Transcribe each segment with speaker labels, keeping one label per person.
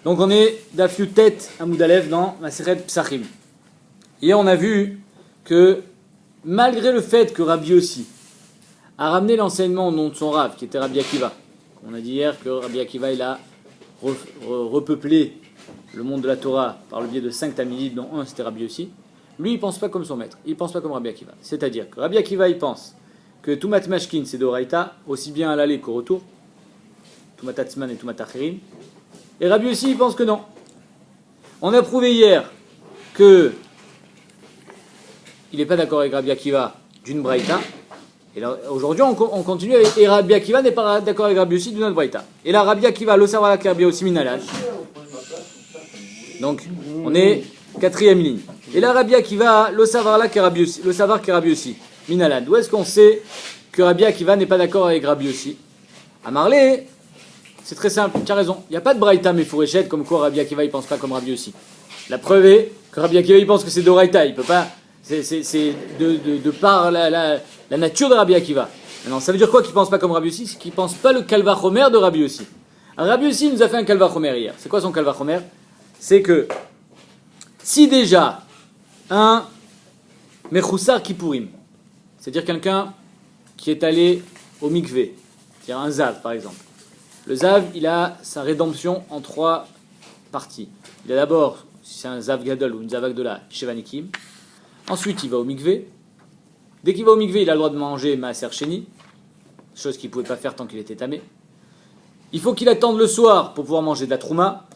Speaker 1: Donc on est d'Afiou Tête à Moudalev dans Maseret Psachim. Hier on a vu que malgré le fait que Rabbi Yossi a ramené l'enseignement au nom de son Rav, qui était Rabbi Akiva, on a dit hier que Rabbi Akiva il a repeuplé le monde de la Torah par le biais de 5 Talmidim, dont un c'était Rabbi Yossi. Lui il pense pas comme son maître, il pense pas comme Rabbi Akiva. C'est-à-dire que Rabbi Akiva il pense que Tumat Mashkin c'est d'Oraita, aussi bien à l'aller qu'au retour, Tumat Atzman et Tumat Achirim. Et Rabbi Yossi il pense que non. On a prouvé hier que il n'est pas d'accord avec Rabbi Akiva d'une Braïta. Et là, aujourd'hui on continue avec, et Rabbi Akiva n'est pas d'accord avec Rabbi Yossi d'une autre Braïta. Et là Rabbi Akiva le savoir que Rabbi Yossi minalan. Donc on est quatrième ligne. Et là Rabbi Akiva le savoir là que Rabbi Yossi, le savoir que Rabbi Yossi minalan. D'où est-ce qu'on sait que Rabbi Akiva n'est pas d'accord avec Rabbi Yossi? À Marley, c'est très simple, tu as raison. Il n'y a pas de Braïta Mefourichet comme quoi Rabbi Akiva il pense pas comme Rabbi Yossi. La preuve est que Rabbi Akiva il pense que c'est d'Oraita, il peut pas. C'est de par la nature de Rabbi Akiva. Maintenant, ça veut dire quoi qu'il pense pas comme Rabbi Yossi? C'est qu'il pense pas le Kalva Chomer de Rabbi Yossi. Alors, Rabbi Yossi nous a fait un Kalva Chomer hier. C'est quoi son Kalva Chomer? C'est que si déjà un Mechoussar Kippourim, c'est-à-dire quelqu'un qui est allé au mikvé, c'est-à-dire un Zav par exemple. Le Zav, il a sa rédemption en 3 parties. Il a d'abord, si c'est un Zav Gadol ou une Zav Agdola, Shevanikim. Ensuite, il va au mikvé. Dès qu'il va au mikvé, il a le droit de manger Maaser Sheni, chose qu'il ne pouvait pas faire tant qu'il était tamé. Il faut qu'il attende le soir pour pouvoir manger de la trouma,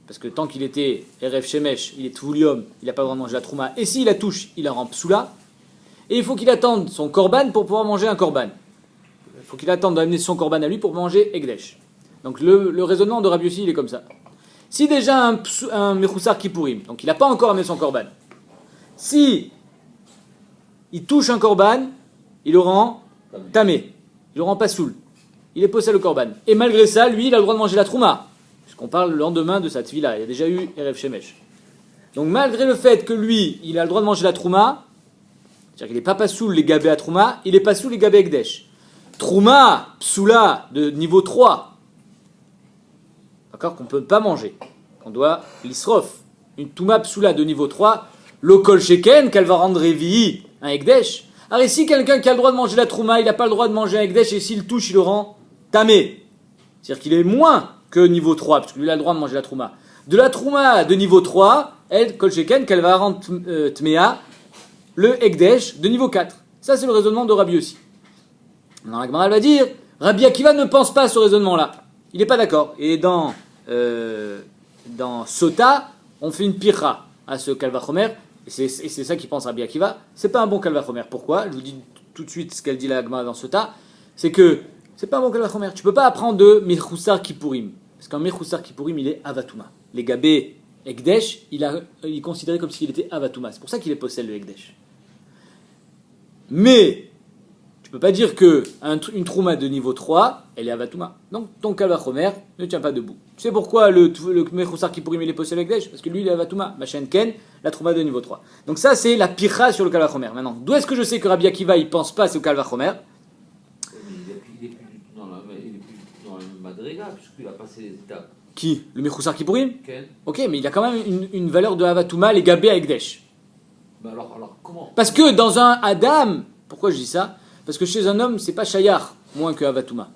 Speaker 1: parce que tant qu'il était Erev Shemesh, il est Tvoulium, il n'a pas le droit de manger de la trouma. Et s'il la touche, il la rend psoula. Et il faut qu'il attende son korban pour pouvoir manger un korban. Il faut qu'il attende d'amener son korban à lui pour manger Egdesh. Donc le raisonnement de Rabbi Yossi, il est comme ça. Si déjà un Mechoussar Kippourim, donc il n'a pas encore amené son korban, si il touche un korban, il le rend tamé, il le rend pas soul, il est possède le korban. Et malgré ça, lui, il a le droit de manger la trouma, puisqu'on parle le lendemain de sa tvila, il y a déjà eu Erev Shemesh. Donc malgré le fait que lui, il a le droit de manger la trouma, c'est-à-dire qu'il n'est pas pasoul les gabé à trouma, il est pasoul les gabé ekdesh. Trouma, psoula de niveau 3, d'accord, qu'on ne peut pas manger, qu'on doit l'isrof. Une touma psoula de niveau 3, l'okol sheken, qu'elle va rendre révi un ekdesh. Alors ici, quelqu'un qui a le droit de manger la trouma, il n'a pas le droit de manger un ekdesh, et s'il touche, il le rend tamé. C'est-à-dire qu'il est moins que niveau 3, parce que lui, il a le droit de manger la trouma. De la trouma de niveau 3, elle, kol sheken, qu'elle va rendre tmea, le ekdesh de niveau 4. Ça, c'est le raisonnement de Rabbi Yossi. Maintenant, la Gemara va dire, Rabbi Akiva ne pense pas à ce raisonnement-là. Il n'est pas d'accord. Et dans Sota, on fait une pirra à ce Kalvachomer. Et c'est ça qu'il pense Rabbi Akiva. C'est pas un bon Kalvachomer. Pourquoi? Je vous dis tout de suite ce qu'elle dit la Gemara dans Sota. C'est que c'est pas un bon Kalvachomer. Tu peux pas apprendre de Mechoussar Kippourim. Parce qu'un Mechoussar Kippourim, il est Avatouma. Les Gabé Ekdesh, il est considéré comme s'il était Avatouma. C'est pour ça qu'il est possède le Ekdesh. Mais tu peux pas dire que une trouma de niveau 3, elle est Avatouma. Donc ton Kalvachomer ne tient pas debout. Tu sais pourquoi le Mechoussar Kippourim il est possède le Ekdesh? Parce que lui il est Avatouma. Machen Ken, la trouma de niveau 3. Donc ça c'est la pirra sur le Kalvachomer. Maintenant, d'où est-ce que je sais que Rabbi Akiva il pense pas au Kalvachomer?
Speaker 2: Il est plus dans le Madriga, puisqu'il a passé les étapes.
Speaker 1: Qui? Le Mechoussar Kippourim?
Speaker 2: Ken.
Speaker 1: Ok, mais il a quand même une valeur de Avatouma, les Gabé à Ekdesh.
Speaker 2: Mais alors comment?
Speaker 1: Parce que dans un Adam, pourquoi je dis ça? Parce que chez un homme, c'est pas Shayar, moins que Avatouma.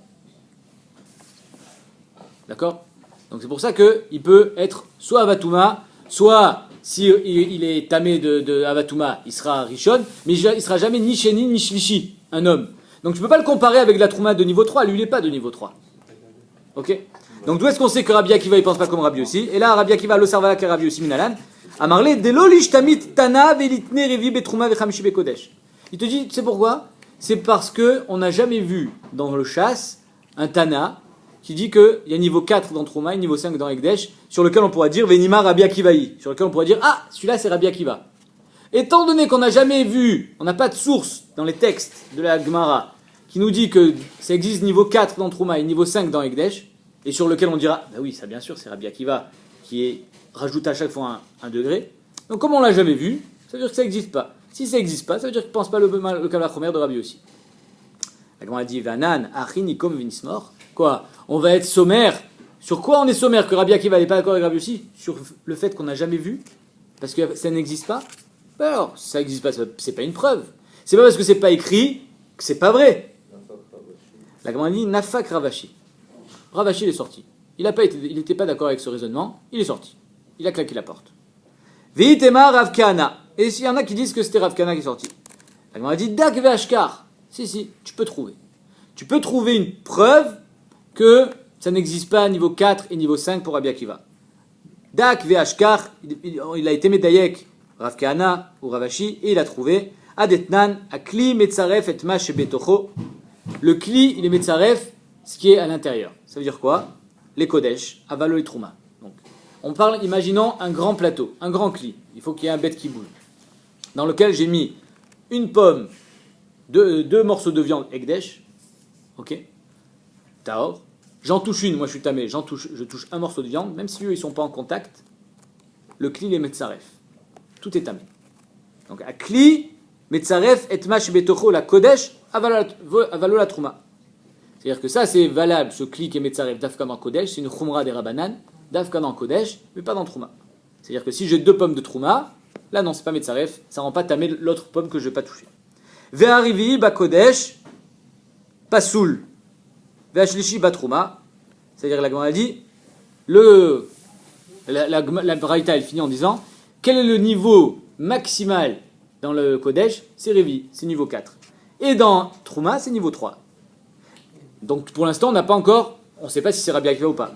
Speaker 1: D'accord? Donc c'est pour ça qu'il peut être soit Avatouma, soit, si il est tamé de Avatouma, il sera Rishon, mais il sera jamais ni Sheni ni Shlishi, un homme. Donc je peux pas le comparer avec la Trouma de niveau 3, lui il n'est pas de niveau 3. Ok? Donc d'où est-ce qu'on sait que Rabbi Akiva il pense pas comme Rabbi Yossi? Et là, Rabbi Akiva, le sarvala que Rabbi Yossi minalan, a marlé delo lishtamit tana velitne revi betrouma vechamishi bekodesh. Il te dit, tu sais pourquoi? C'est parce que on n'a jamais vu dans le chasse un tana qui dit qu'il y a niveau 4 dans Trouma et niveau 5 dans Ekdesh, sur lequel on pourra dire Venima Rabbi Akivaï, sur lequel on pourra dire ah, celui-là c'est Rabbi Akiva. Étant donné qu'on n'a jamais vu, on n'a pas de source dans les textes de la Gemara qui nous dit que ça existe niveau 4 dans Trouma et niveau 5 dans Ekdesh, et sur lequel on dira bah oui, ça bien sûr c'est Rabbi Akiva qui rajoute à chaque fois un degré. Donc comme on l'a jamais vu, ça veut dire que ça n'existe pas. Si ça n'existe pas, ça veut dire qu'il ne pense pas le Kalvachomer de Rabbi Yossi. La Gemara dit Vanan, Achinikom Vinismor. Quoi? On va être sommaire Sur quoi on est sommaire que Rabbi Akiva n'est pas d'accord avec Rabbi Yossi? Sur le fait qu'on n'a jamais vu, parce que ça n'existe pas. Ben alors, ça n'existe pas, c'est pas une preuve. C'est pas parce que c'est pas écrit que c'est pas vrai. La Gemara dit Nafak Ravashi. Ravashi il est sorti. Il n'était pas d'accord avec ce raisonnement, il est sorti. Il a claqué la porte. Veitema Rav Kahana. Et s'il y en a qui disent que c'était Rav Kahana qui est sorti. La Gemara dit Dak Veashkar. Si, tu peux trouver. Tu peux trouver une preuve que ça n'existe pas à niveau 4 et niveau 5 pour Rabbi Akiva. Dak Veashkar, il a été médaillek Rav Kahana ou Ravashi et il a trouvé Adetnan Akli Metzaref et Ma Shebetocho. Le Kli, il est Metzaref, ce qui est à l'intérieur. Ça veut dire quoi? Les Kodesh, Avalo et Trouma. Donc, on parle, imaginons un grand plateau, un grand Kli. Il faut qu'il y ait un bête qui bouge. Dans lequel j'ai mis une pomme, deux morceaux de viande Ekdesh. Ok? Taor. J'en touche une, moi je suis tamé, je touche un morceau de viande, même si eux ils ne sont pas en contact. Le Kli, les Metzaref. Tout est tamé. Donc, à Kli, Metzaref, Etmash Betocho, la Kodesh, Avalo la Trouma. C'est-à-dire que ça, c'est valable, ce Kli qui est Metzaref, Dafka dans Kodesh, c'est une Khumra des Rabanan, Dafka dans Kodesh, mais pas dans Trouma. C'est-à-dire que si j'ai 2 pommes de Trouma, là non, c'est pas Metzaref, ça rend pas tamé l'autre pomme que je vais pas toucher. Ve'arivi, ba Kodesh, Pasoul, Ve'ashlishi, ba Trouma. C'est-à-dire que la Gemara dit, la Braïta, elle finit en disant, quel est le niveau maximal dans le Kodesh? C'est Révi, c'est niveau 4. Et dans Trouma, c'est niveau 3. Donc pour l'instant, on n'a pas encore, on ne sait pas si c'est Rabbi Akiva ou pas.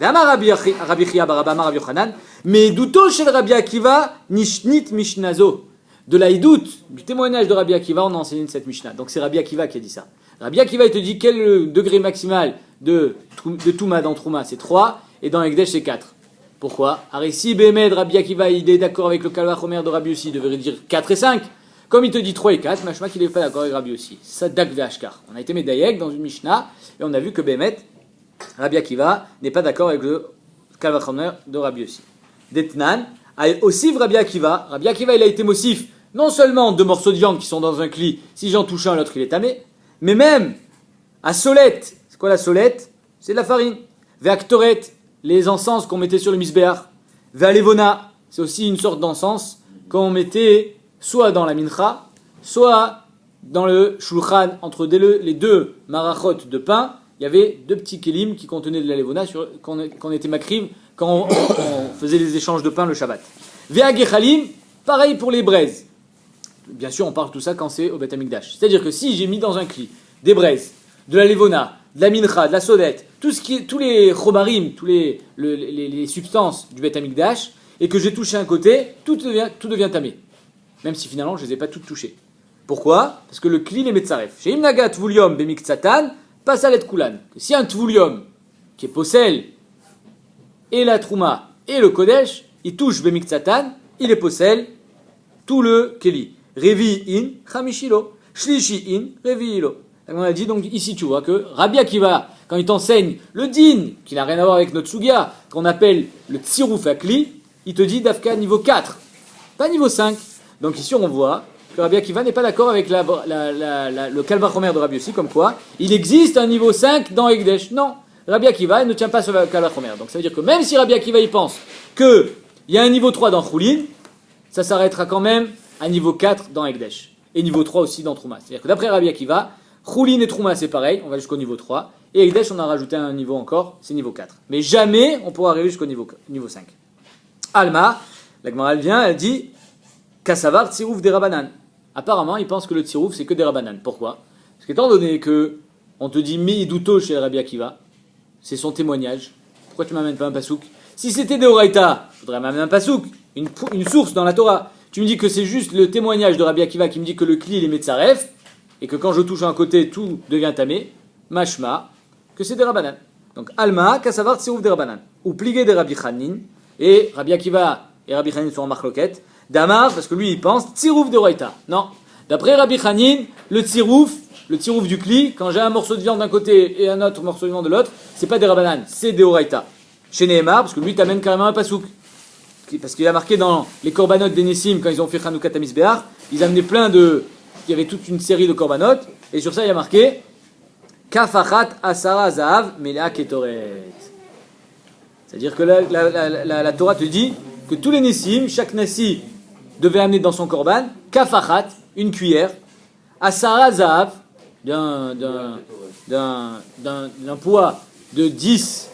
Speaker 1: Mais douto chez le Rabbi Akiva, nishnit mishnazo. De l'aïdout, du témoignage de Rabbi Akiva, on a enseigné cette Mishnah. Donc c'est Rabbi Akiva qui a dit ça. Rabbi Akiva, il te dit quel est le degré maximal de Touma dans Trouma? C'est 3, et dans Ekdesh, c'est 4. Pourquoi? Si Bémed, Rabbi Akiva, il est d'accord avec le Kalva Chomer de Rabbi Yossi, il devrait dire 4 et 5. Comme il te dit 3 et 4, machma qu'il n'est pas d'accord avec Rabbi Yossi. Ça dak ve'ashkar. On a été médaillek dans une Mishnah, et on a vu que Bémet, Rabbi Akiva, n'est pas d'accord avec le Kalva Chomer de Rabbi Yossi. Detnan, aussi Rabbi Akiva, il a été mossif, non seulement 2 morceaux de viande qui sont dans un cli, si j'en touche un, l'autre il est tamé, mais même à solette. C'est quoi la solette? C'est de la farine. Ve'aktoret, les encens qu'on mettait sur le misbéar. Ve'alevona, c'est aussi une sorte d'encens qu'on mettait soit dans la mincha, soit dans le shulchan, entre les 2 marachot de pain, il y avait 2 petits kelim qui contenaient de la levona qu'on était makriv quand on faisait les échanges de pain le Shabbat. Ve'agechalim, pareil pour les braises. Bien sûr, on parle de tout ça quand c'est au Beth Amikdash. C'est-à-dire que si j'ai mis dans un cli des braises, de la levona, de la mincha, de la sodette, tous les chomarim, les substances du Beth Amikdash, et que j'ai touché un côté, tout devient tamé. Même si finalement je ne les ai pas toutes touchées. Pourquoi? Parce que le kli est metzaref. Chez Imnaga Tvulium Bemiktsatan, pas salet kulan. Si un Tvulium qui est possel, et la Trouma, et le Kodesh, il touche Bemiktsatan, il est possel, tout le Keli. Revi in, Chamishilo. Shlishi in, Revi ilo. On a dit donc ici tu vois que Rabbi Akiva, quand il t'enseigne le din, qui n'a rien à voir avec notre sugia, qu'on appelle le Tsirouf Akli, il te dit Dafka niveau 4, pas niveau 5. Donc ici on voit que Rabbi Akiva n'est pas d'accord avec le Kalva Chomer de Rabbi Yossi, comme quoi il existe un niveau 5 dans Ekdesh. Non, Rabbi Akiva ne tient pas sur le Kalva Chomer. Donc ça veut dire que même si Rabbi Akiva il pense qu'il y a un niveau 3 dans Choulin, ça s'arrêtera quand même à niveau 4 dans Ekdesh. Et niveau 3 aussi dans Trouma. C'est-à-dire que d'après Rabbi Akiva, Choulin et Trouma c'est pareil, on va jusqu'au niveau 3. Et Ekdesh on a rajouté un niveau encore, c'est niveau 4. Mais jamais on pourra arriver jusqu'au niveau 5. Alma, la Gemara elle vient, elle dit Kassavar Tsirouf des Rabanan. Apparemment, il pense que le Tsirouf, c'est que des Rabanan. Pourquoi? Parce qu'étant donné que on te dit Meidouto chez Rabbi Akiva, c'est son témoignage. Pourquoi tu m'amènes pas un pasouk? Si c'était des Oraïta, je voudrais m'amener un pasouk, une source dans la Torah. Tu me dis que c'est juste le témoignage de Rabbi Akiva qui me dit que le Kli, il est Metzaref, et que quand je touche un côté, tout devient tamé. Mashma, que c'est des Rabanan. Donc, Alma, Kassavar Tsirouf des Rabanan. Ou pligué des Rabbi Chanin, et Rabbi Akiva et Rabbi Chanin sont en marloquette. Damar, parce que lui il pense, Tsirouf de Oraïta. Non. D'après Rabbi Chanin, le tsirouf du Kli, quand j'ai un morceau de viande d'un côté et un autre morceau de viande de l'autre, c'est pas des Rabanan, c'est des Oraïta. Chez Nehemar, parce que lui t'amène carrément un pasouk. Parce qu'il a marqué dans les korbanot des Nessim, quand ils ont fait Chanukah Tamis Béar, ils amenaient il y avait toute une série de korbanot, et sur ça il y a marqué Kafachat Asara Zahav Melea Ketoret. C'est-à-dire que la Torah te dit que tous les Nessim, chaque Nessi devait amener dans son korban, kafachat, une cuillère, asara zahav, d'un poids de 10,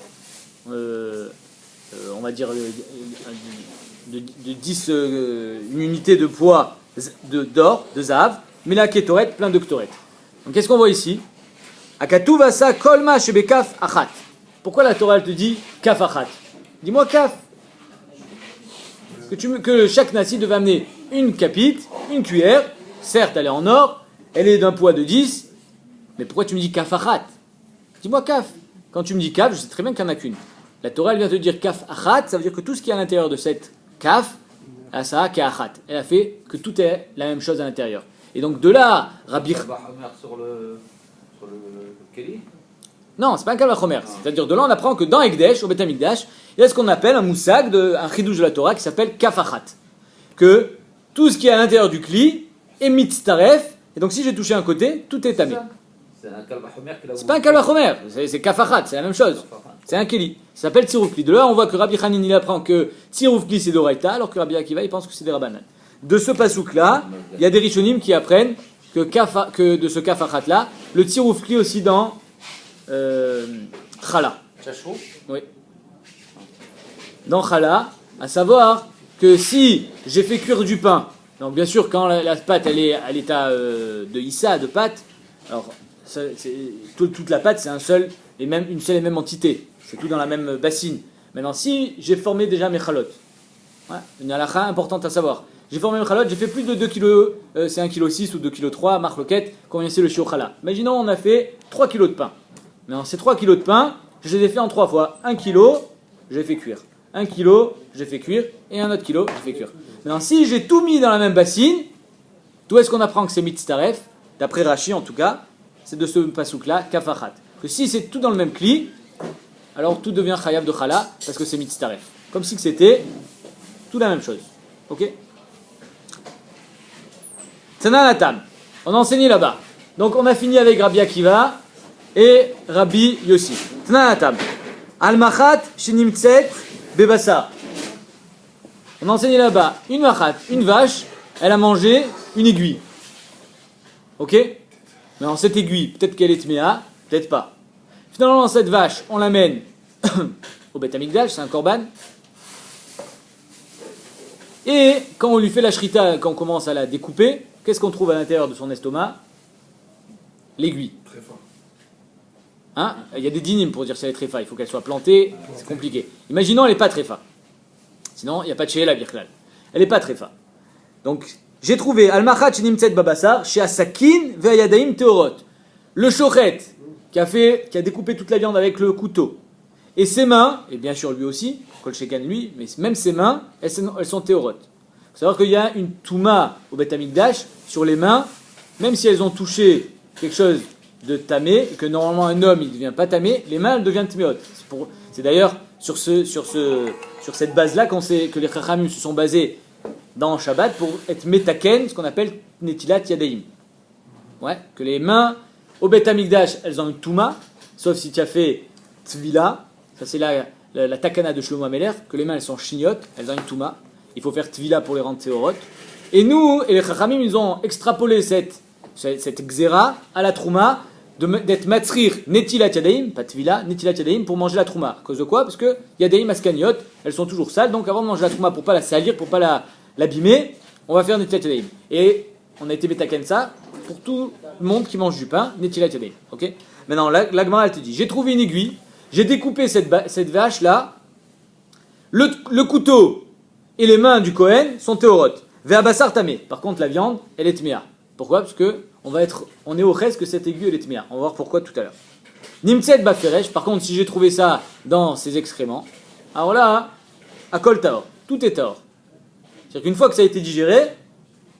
Speaker 1: on va dire, de 10 une unité de poids d'or, de zahav, mais la ketoret, plein de ktoret. Donc qu'est-ce qu'on voit ici? Akatuvasa kolma shebekaf achat. Pourquoi la Torah elle te dit kaf achat? Dis-moi kaf. Que chaque nasi devait amener une capite, une cuillère, certes elle est en or, elle est d'un poids de 10, mais pourquoi tu me dis kaf achat? Dis-moi kaf. Quand tu me dis kaf, je sais très bien qu'il n'y en a qu'une. La Torah elle vient te dire kaf achat, ça veut dire que tout ce qui est à l'intérieur de cette kaf, ça qui est achat. Elle a fait que tout est la même chose à l'intérieur. Et donc de là, Rabbi...
Speaker 2: sur le Keli.
Speaker 1: Non, c'est pas un kalvachomer. C'est-à-dire de là, on apprend que dans Ekdesh, au Beth Amikdash, il y a ce qu'on appelle un moussag, un chidouche de la Torah qui s'appelle kafachat. Que tout ce qui est à l'intérieur du kli est mitztaref. Et donc si j'ai touché un côté, tout est tamé.
Speaker 2: C'est un kalvachomer qui l'a.
Speaker 1: C'est pas un kalvachomer, c'est kafachat, c'est la même chose. C'est un keli. Ça s'appelle tziruf kli. De là, on voit que Rabbi Hanin il apprend que tziruf kli c'est d'oraita, alors que Rabbi Akiva il pense que c'est des rabbanan. De ce pasouk-là, il y a des rishonim qui apprennent que de ce kafachat-là, le tziruf kli aussi dans Chala.
Speaker 2: Chachou.
Speaker 1: Oui. Dans Chala, à savoir que si j'ai fait cuire du pain, donc bien sûr quand la pâte elle est à l'état de issa, de pâte, alors toute la pâte c'est une seule et même entité, c'est tout dans la même bassine. Maintenant si j'ai formé déjà mes chalot, une halakha importante à savoir, j'ai formé mes chalot, j'ai fait plus de 2 kg, c'est 1,6 kg ou 2,3 kg, marloquette, combien c'est le shiur chala. Imaginons on a fait 3 kg de pain. Maintenant, ces 3 kg de pain, je les ai fait en 3 fois. 1 kg, j'ai fait cuire. 1 kg, j'ai fait cuire. Et un autre kilo, j'ai fait cuire. Maintenant, si j'ai tout mis dans la même bassine, d'où est-ce qu'on apprend que c'est mitztaref? D'après Rashi, en tout cas, c'est de ce pasouk-là, kafachat. Que si c'est tout dans le même kli, alors tout devient chayav de chala, parce que c'est mitztaref. Comme si c'était tout la même chose. Ok? Tananatam. On a enseigné là-bas. Donc, on a fini avec Rabbi Akiva et Rabbi Yossi. Tnanatam. Al-Machat shenimtset bebassa. On a enseigné là-bas, une machat, une vache, elle a mangé une aiguille. Ok? Mais dans cette aiguille, peut-être qu'elle est tméa, peut-être pas. Finalement, cette vache, on l'amène au Beth Amikdash, c'est un korban. Et quand on lui fait la shrita, quand on commence à la découper, qu'est-ce qu'on trouve à l'intérieur de son estomac? L'aiguille. Hein? Il y a des dynimes pour dire si elle est tréfa, il faut qu'elle soit plantée, c'est compliqué. Imaginons elle n'est pas tréfa. Sinon, il n'y a pas de sheela birklal. Elle n'est pas tréfa. Donc, j'ai trouvé Al-Machat Shenimtset Babassar, chez Asakin Ve'ayadaim Teorot. Le shochet qui a découpé toute la viande avec le couteau. Et ses mains, et bien sûr lui aussi, Kol Shekan lui, mais même ses mains, elles sont Teorot. Il faut savoir qu'il y a une Touma au Beth Amikdash sur les mains, même si elles ont touché quelque chose de tamé, et que normalement un homme il ne devient pas tamé, les mains elles deviennent tméot. C'est d'ailleurs sur cette base-là que les Chachamim se sont basés dans Shabbat pour être metaken, ce qu'on appelle netilat yadaim. Ouais, que les mains au Beth Amikdash elles ont une touma, sauf si tu as fait tvila, ça c'est la takana de Shlomo Ameler, que les mains elles sont chignotes, elles ont une touma, il faut faire tvila pour les rendre théorot. Et nous, et les Chachamim, ils ont extrapolé cette xéra à la trouma, d'être matzrir netilat yadaim, pas tvila, netilat yadaim pour manger la trouma. À cause de quoi? Parce que yadaim askaniot, elles sont toujours sales, donc avant de manger la trouma, pour pas la salir, pour pas l'abîmer, on va faire netilat yadaim. Et on a été betaken ça pour tout le monde qui mange du pain, netilat yadaim. Ok? Maintenant, la Gemara elle te dit, j'ai trouvé une aiguille, j'ai découpé cette vache là, le couteau et les mains du Kohen sont théorot. Ve'abassar tamé. Par contre, la viande, elle est tméa. Pourquoi? Parce que on est au reste que cette aiguille elle est tméa. On va voir pourquoi tout à l'heure. Nimtset baferesh. Par contre, si j'ai trouvé ça dans ses excréments, alors là, à kol taor. Tout est taor. C'est-à-dire qu'une fois que ça a été digéré,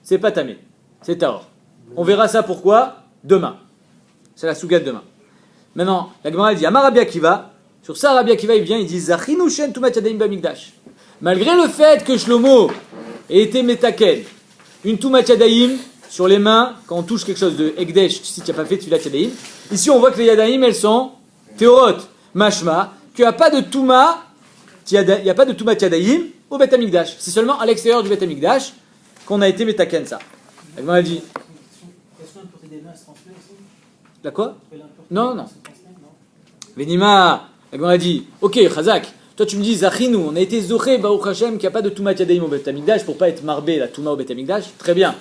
Speaker 1: c'est pas tamé. C'est taor. On verra ça pourquoi demain. C'est la sougade demain. Maintenant, la Gemara elle dit Amar Rabbi Akiva. Sur ça, Rabbi Akiva il vient, il dit Zachinu shen tumat yadaim bamikdash. Malgré le fait que Shlomo ait été metaken, une tumat yadaim sur les mains, quand on touche quelque chose de Ekdesh, si tu n'as pas fait Tfilat Yadaim, ici on voit que les Yadaim elles sont Théorot, Mashma, qu'il n'y a pas de Touma il n'y a pas de Tumat Yadayim au Bet Amikdash. C'est seulement à l'extérieur du Bet Amikdash qu'on a été Metaken ça. La Gemara dit.
Speaker 3: Est-ce que l'impureté des mains se transmet aussi?
Speaker 1: La quoi?
Speaker 3: L'impureté
Speaker 1: Non,
Speaker 3: des mains
Speaker 1: non.
Speaker 3: se transmet, non?
Speaker 1: Venima, la Gemara dit, ok, Chazak, toi tu me dis, Zachinu, on a été Zoché, Baruch Hashem, qu'il n'y a pas de Tumat Yadayim au Bet Amikdash pour pas être marbé la Touma au Bet Amikdash. Très bien.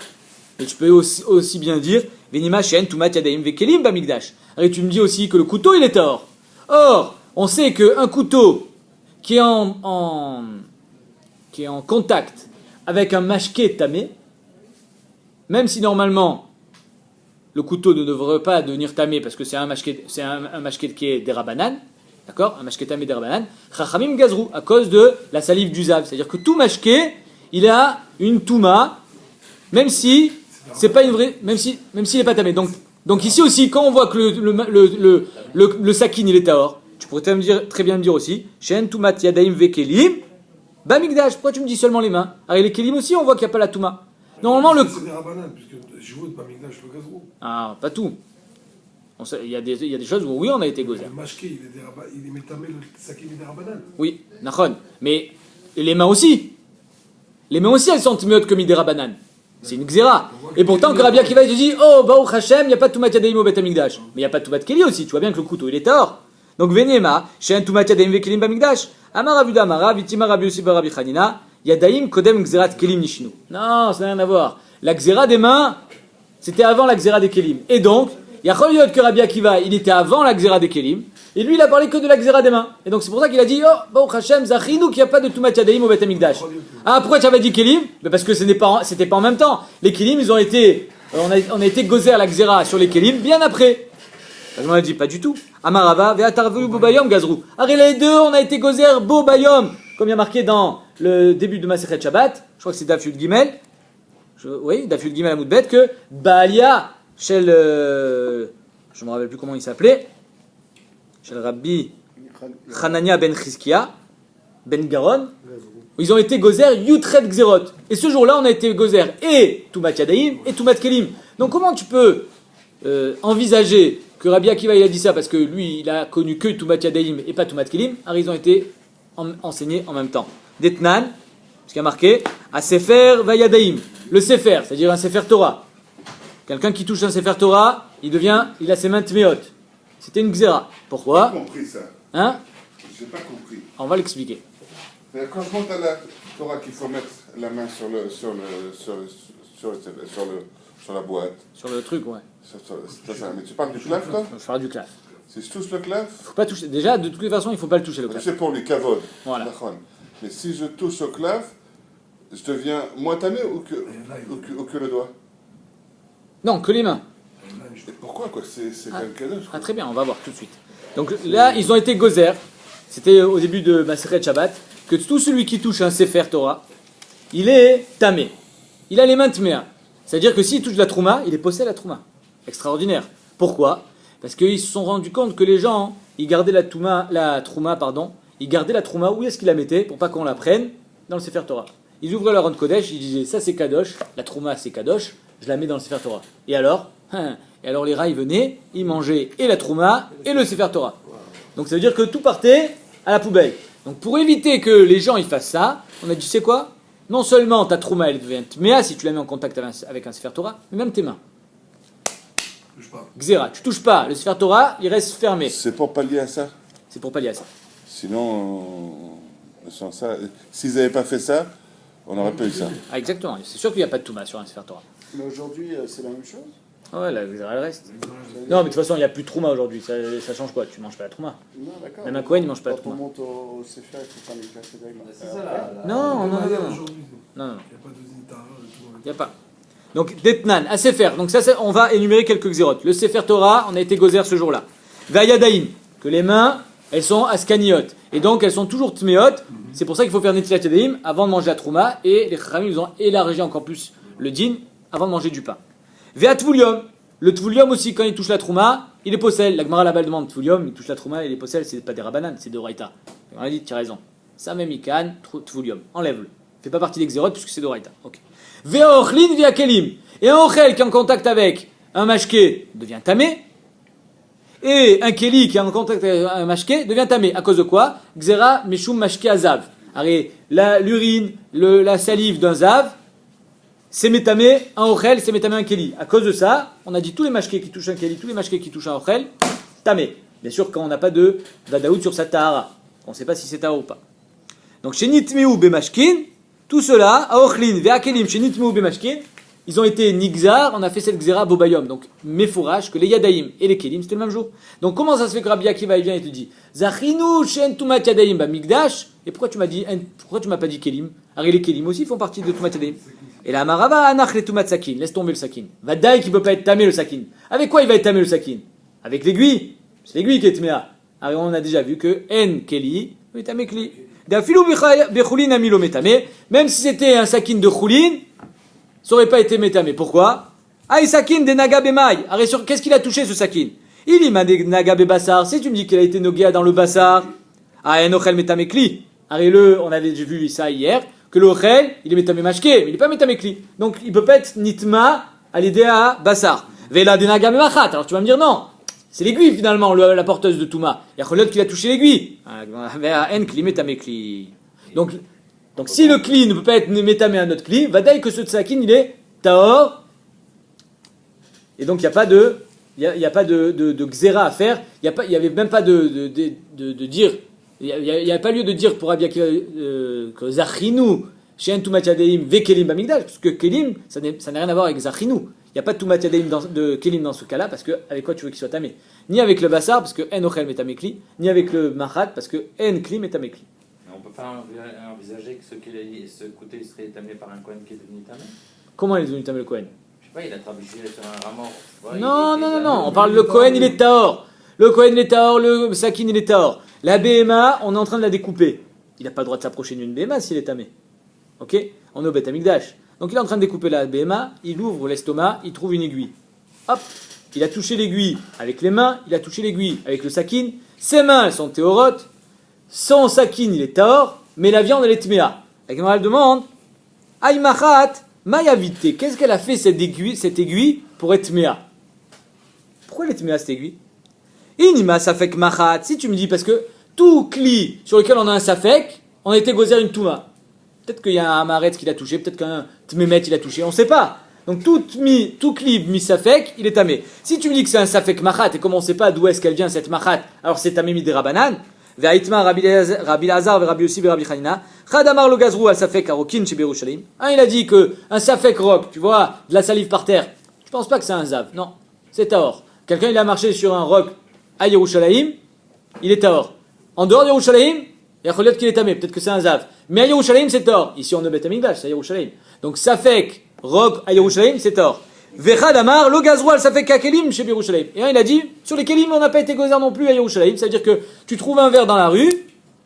Speaker 1: Et tu peux aussi bien dire, Venima Shen, Tumat Yadayim Vekelim Bamikdash. Et tu me dis aussi que le couteau il est or. Or, on sait qu'un couteau qui est en contact avec un mashké tamé, même si normalement le couteau ne devrait pas devenir tamé parce que c'est un mashké qui est derabanan, d'accord, un mashké tamé derabanan, chachamim gazrou à cause de la salive du zav, c'est-à-dire que tout mashké il a une touma, même si c'est pas une vraie, même s'il n'est pas tamé. Donc ici aussi, quand on voit que le sakin il est tahor, tu pourrais très bien me dire aussi, Shen Tumat Yadaim Vekelim, Bamikdash, pourquoi tu me dis seulement les mains? Alors les Kelim aussi, on voit qu'il n'y a pas la Touma. Normalement, le.
Speaker 4: C'est des rabanan, puisque je veux de Bamikdash le gazrou.
Speaker 1: Ah, pas tout. Il y a des choses où oui, on a été gozer.
Speaker 4: Le mashké, il est métamé, le saké, il est des rabanan.
Speaker 1: Oui, Nachon. Mais les mains aussi. Les mains aussi, elles sont mieux que Midera Banan. C'est une xéra. Et pourtant, que Rabbi Akiva, il te dit, oh, Baruch Hashem, il n'y a pas de Tumat Yadaim au Bet Amikdash. Mais il n'y a pas de Tumat Keli aussi. Tu vois bien que le couteau, il est tahor. Donc, Venema, Shen Tumat Yadaim Vekelim Bamikdash. Amar Avuda Amara, Vitima Rabbi Yossi Bar Rabbi Chanina, Yadaim Kodem Xerat Kelim Nishnu. Non, ça n'a rien à voir. La xéra des mains, c'était avant la xéra des Kelim. Et donc, il y a Choliot que Rabbi Akiva, il était avant la xéra des Kelim. Et lui, il a parlé que de la xéra des mains. Et donc, c'est pour ça qu'il a dit, oh, Baruch Hashem, Zachinu, qu'il n'y a pas de Tumat Yadaim au Bet Amikdash. Ah, pourquoi tu avais dit Kelim? Parce que c'était pas en même temps. Les Kelim, ils ont été, on a été gozer la xéra sur les Kelim bien après. Je m'en ai dit pas du tout. Amarava, Ve'atarvu Bobayom Gazrou. Arrête les deux, on a été gozer Bobayom. Comme il y a marqué dans le début de Masechet Shabbat, je crois que c'est Daf Yud Gimel. Oui, Daf Yud Gimel Amoudbet, que Baalia, chez le. Je ne me rappelle plus comment il s'appelait. Chez le Rabbi Hanania ben Chizkia, ben Garon. Ils ont été gozer Yutret Xerot. Et ce jour-là, on a été gozer et Tumat Yadaim et Tumat Kelim. Donc comment tu peux envisager que Rabbi Akiva il a dit ça parce que lui il a connu que Tumat Yadaim et pas Tumat Kelim? Alors ils ont été enseignés en même temps. Detnan, ce qui a marqué, à Sefer Vayadaim. Le Sefer, c'est-à-dire un Sefer Torah. Quelqu'un qui touche un Sefer Torah, il a ses mains tméot. C'était une xéra. Pourquoi?
Speaker 5: J'ai pas compris ça.
Speaker 1: Hein?
Speaker 5: J'ai pas compris.
Speaker 1: On va l'expliquer.
Speaker 5: Quand je monte à la Torah qu'il faut mettre la main sur la boîte.
Speaker 1: Sur le truc, ouais.
Speaker 5: C'est ça. Mais tu parles du claf, toi?
Speaker 1: On va faire du claf.
Speaker 5: Si je touche le claf,
Speaker 1: Faut pas toucher. Déjà, de toutes les façons, il faut pas le toucher le claf.
Speaker 5: c'est pour les kavod.
Speaker 1: Voilà.
Speaker 5: D'accord. Mais si je touche au claf, je deviens moins tamé ou que le doigt?
Speaker 1: Non, que les mains.
Speaker 5: Et pourquoi quoi? C'est quand même cadeau.
Speaker 1: Ah très bien, on va voir tout de suite. Donc là, ils ont été gozer. C'était au début de Masechet Shabbat que tout celui qui touche un Sefer Torah, il est tamé. Il a les mains tméa. C'est-à-dire que s'il touche la trouma, il est possède la trouma. Extraordinaire. Pourquoi? Parce qu'ils se sont rendus compte que les gens, ils gardaient la trouma, ils gardaient la trouma, où est-ce qu'ils la mettaient pour pas qu'on la prenne? Dans le Sefer Torah. Ils ouvraient leur Ron Kodesh, ils disaient ça c'est Kadosh, la trouma c'est Kadosh, je la mets dans le Sefer Torah. Et alors les rats ils venaient, ils mangeaient et la trouma et le Sefer Torah. Donc ça veut dire que tout partait à la poubelle. Donc pour éviter que les gens ils fassent ça, on a dit c'est quoi? Non seulement ta trouma elle devient tméa si tu la mets en contact avec un Sefer Torah, mais même tes mains. Xéra, tu touches pas, le Sefer Torah il reste fermé.
Speaker 5: C'est pour pallier à ça?
Speaker 1: C'est pour pallier à ça.
Speaker 5: Sinon, sans ça, s'ils n'avaient pas fait ça, on n'aurait pas eu ça.
Speaker 1: Ah exactement, c'est sûr qu'il n'y a pas de touma sur un Sefer Torah.
Speaker 6: Mais aujourd'hui, c'est la même chose?
Speaker 1: Ouais, la xéra elle reste. Non mais de toute façon il n'y a plus de trouma aujourd'hui, ça change quoi? Tu manges pas la trouma.
Speaker 6: Non, d'accord.
Speaker 1: Même un Kohen il mange pas la
Speaker 6: Quand on
Speaker 1: trouma.
Speaker 6: monte au Sefer, il faut pas les classer d'ailleurs.
Speaker 2: C'est ça là.
Speaker 1: Non.
Speaker 4: Non.
Speaker 1: Non.
Speaker 4: Il n'y a pas de zintara et tout.
Speaker 1: Il n'y a pas. Donc, Detnan, à Sefer. Donc, ça, on va énumérer quelques xérotes. Le Sefer Torah, on a été gozer ce jour-là. Vayadaim, que les mains, elles sont askaniot. Et donc, elles sont toujours tméot. C'est pour ça qu'il faut faire Netilat Yadaim avant de manger la trouma. Et les Chachamim, ils ont élargi encore plus le din avant de manger du pain. Veat Tvulium. Le Tvulium aussi, quand il touche la trouma, il est possède. La Gemara là-bas demande Tvulium, il touche la trouma, il est possède. C'est pas des rabanan, c'est de Raïta. On a dit, tu as raison. Ça même Ikan, Tvulium. Enlève-le. Fait pas partie des xérotes puisque c'est de Raïta. Ok. Ve'ochlin via kelim. Et un ochel qui est en contact avec un mashké devient tamé. et un keli qui est en contact avec un mashke devient tamé. À cause de quoi? Xera meshum mashke azav. L'urine, la salive d'un zav, c'est métamé un ochel, c'est métamé un keli. À cause de ça, on a dit tous les mashkés qui touchent un keli, tous les mashkés qui touchent un ochel, tamé. Bien sûr, quand on n'a pas de vadaout sur sa tahara, on ne sait pas si c'est tahara ou pas. Donc, chez nitmeu bemashkin, tout cela, aochlin, veakelim, chez nitmeu bemashkin, ils ont été nigzar, on a fait cette xéra bobayom. Donc, méfourage, que les yadaïm et les kelim, c'était le même jour. Donc, comment ça se fait que Rabbi Akiva, il vient et te dit, Zachinu, shen tumat yadaïm, ba migdash, et pourquoi tu m'as pas dit kelim? Alors, les kelim aussi font partie de tumat yadaïm. Et la marava, anach le tumat sakin, laisse tomber le sakin. Vadaï qui peut pas être tamé le sakin. Avec quoi il va être tamé le sakin? Avec l'aiguille. C'est l'aiguille qui est tméa. Alors, on a déjà vu que en keli, est tamé kli. D'afilou bechulin amilo metame, même si c'était un sakin de chulin, ça aurait pas été métamé. Pourquoi? Aïe sakin de naga bemaï. Qu'est-ce qu'il a touché ce sakin? Il y m'a des naga bebassar. Si tu me dis qu'il a été nogué dans le bassar, ah enochel métamé kli. On avait vu ça hier, que le ochel, il est métamé mashké, mais il est pas métamé kli. Donc il peut pas être nitma à l'idée à bassar. Vela de naga bemachat. Alors tu vas me dire non. C'est l'aiguille finalement, la porteuse de Touma. Il y a Cholot qui a touché l'aiguille. En kli métamé kli. Donc si le kli ne peut pas être métamé à notre kli, va dire que ce tsakin il est taor. Et donc il n'y a pas de xéra à faire. Il n'y avait même pas de dire. Il n'y a pas lieu de dire pour Rabbi Akiva que Zachinu, chez Tumat Yadeim, ve Kelim Bamigdash, parce que Kelim, ça n'a rien à voir avec Zachinu. Il n'y a pas de Tumat Yadeim de Kelim dans ce cas-là, parce que avec quoi tu veux qu'il soit tamé? Ni avec le Bassar, parce que En Ochel Metamé Kli, ni avec le Machat, parce que En Kli Metamé Kli.
Speaker 2: On ne peut pas envisager que ce côté il serait tamé par un Kohen qui est devenu tamé.
Speaker 1: Comment il est devenu tamé le Kohen?
Speaker 2: Je sais pas, il a trébuché sur un rameau. Ouais,
Speaker 1: Non, on parle le Kohen, il est Taor. Le Kohen, il est Taor, le Sakin, il est Taor. La BMA, on est en train de la découper. Il n'a pas le droit de s'approcher d'une BMA s'il est tamé. Ok? On est au Beth Amikdash. Donc il est en train de découper la BMA, il ouvre l'estomac, il trouve une aiguille. Hop! Il a touché l'aiguille avec les mains, il a touché l'aiguille avec le sakin. Ses mains, elles sont théorotes. Son sakin, il est taor, mais la viande, elle est tméa. La Gemara demande, Aïmachat, Mayavité, qu'est-ce qu'elle a fait cette aiguille pour être tméa? Pourquoi elle est tméa cette aiguille? Inima safek machat, si tu me dis, parce que tout cli sur lequel on a un safek, on a été gozer une touma. Peut-être qu'il y a un amaret qui l'a touché, peut-être qu'un tmémet il a touché, on ne sait pas. Donc tout clip mi safek, il est tamé. Si tu me dis que c'est un safek machat, et comme on ne sait pas d'où est-ce qu'elle vient cette machat, alors c'est tamé mi de rabanan, ve'aitma Rabbi Lazar ve Rabbi Yossi ve Rabbi Chanina, chadamar lo gazrou al safek arokin chez Yerushalayim. Il a dit que un safek rock, tu vois, de la salive par terre, je pense pas que c'est un zav, non, c'est taor. Quelqu'un il a marché sur un roc à Yerushalayim, il est taor. En dehors de Yerushalayim, il y a Choliot qui est tamé, peut-être que c'est un zav. Mais à Yerushalayim, c'est taor. Ici on est Beth Amikdash, c'est à Yerushalayim. Donc safek rock à Yerushalayim, c'est taor. Vechad amar lo gazroal safek kakelim chez Yerushalayim. Et il a dit, sur les kelim, on n'a pas été gozer non plus à Yerushalayim. Ça veut dire que tu trouves un verre dans la rue,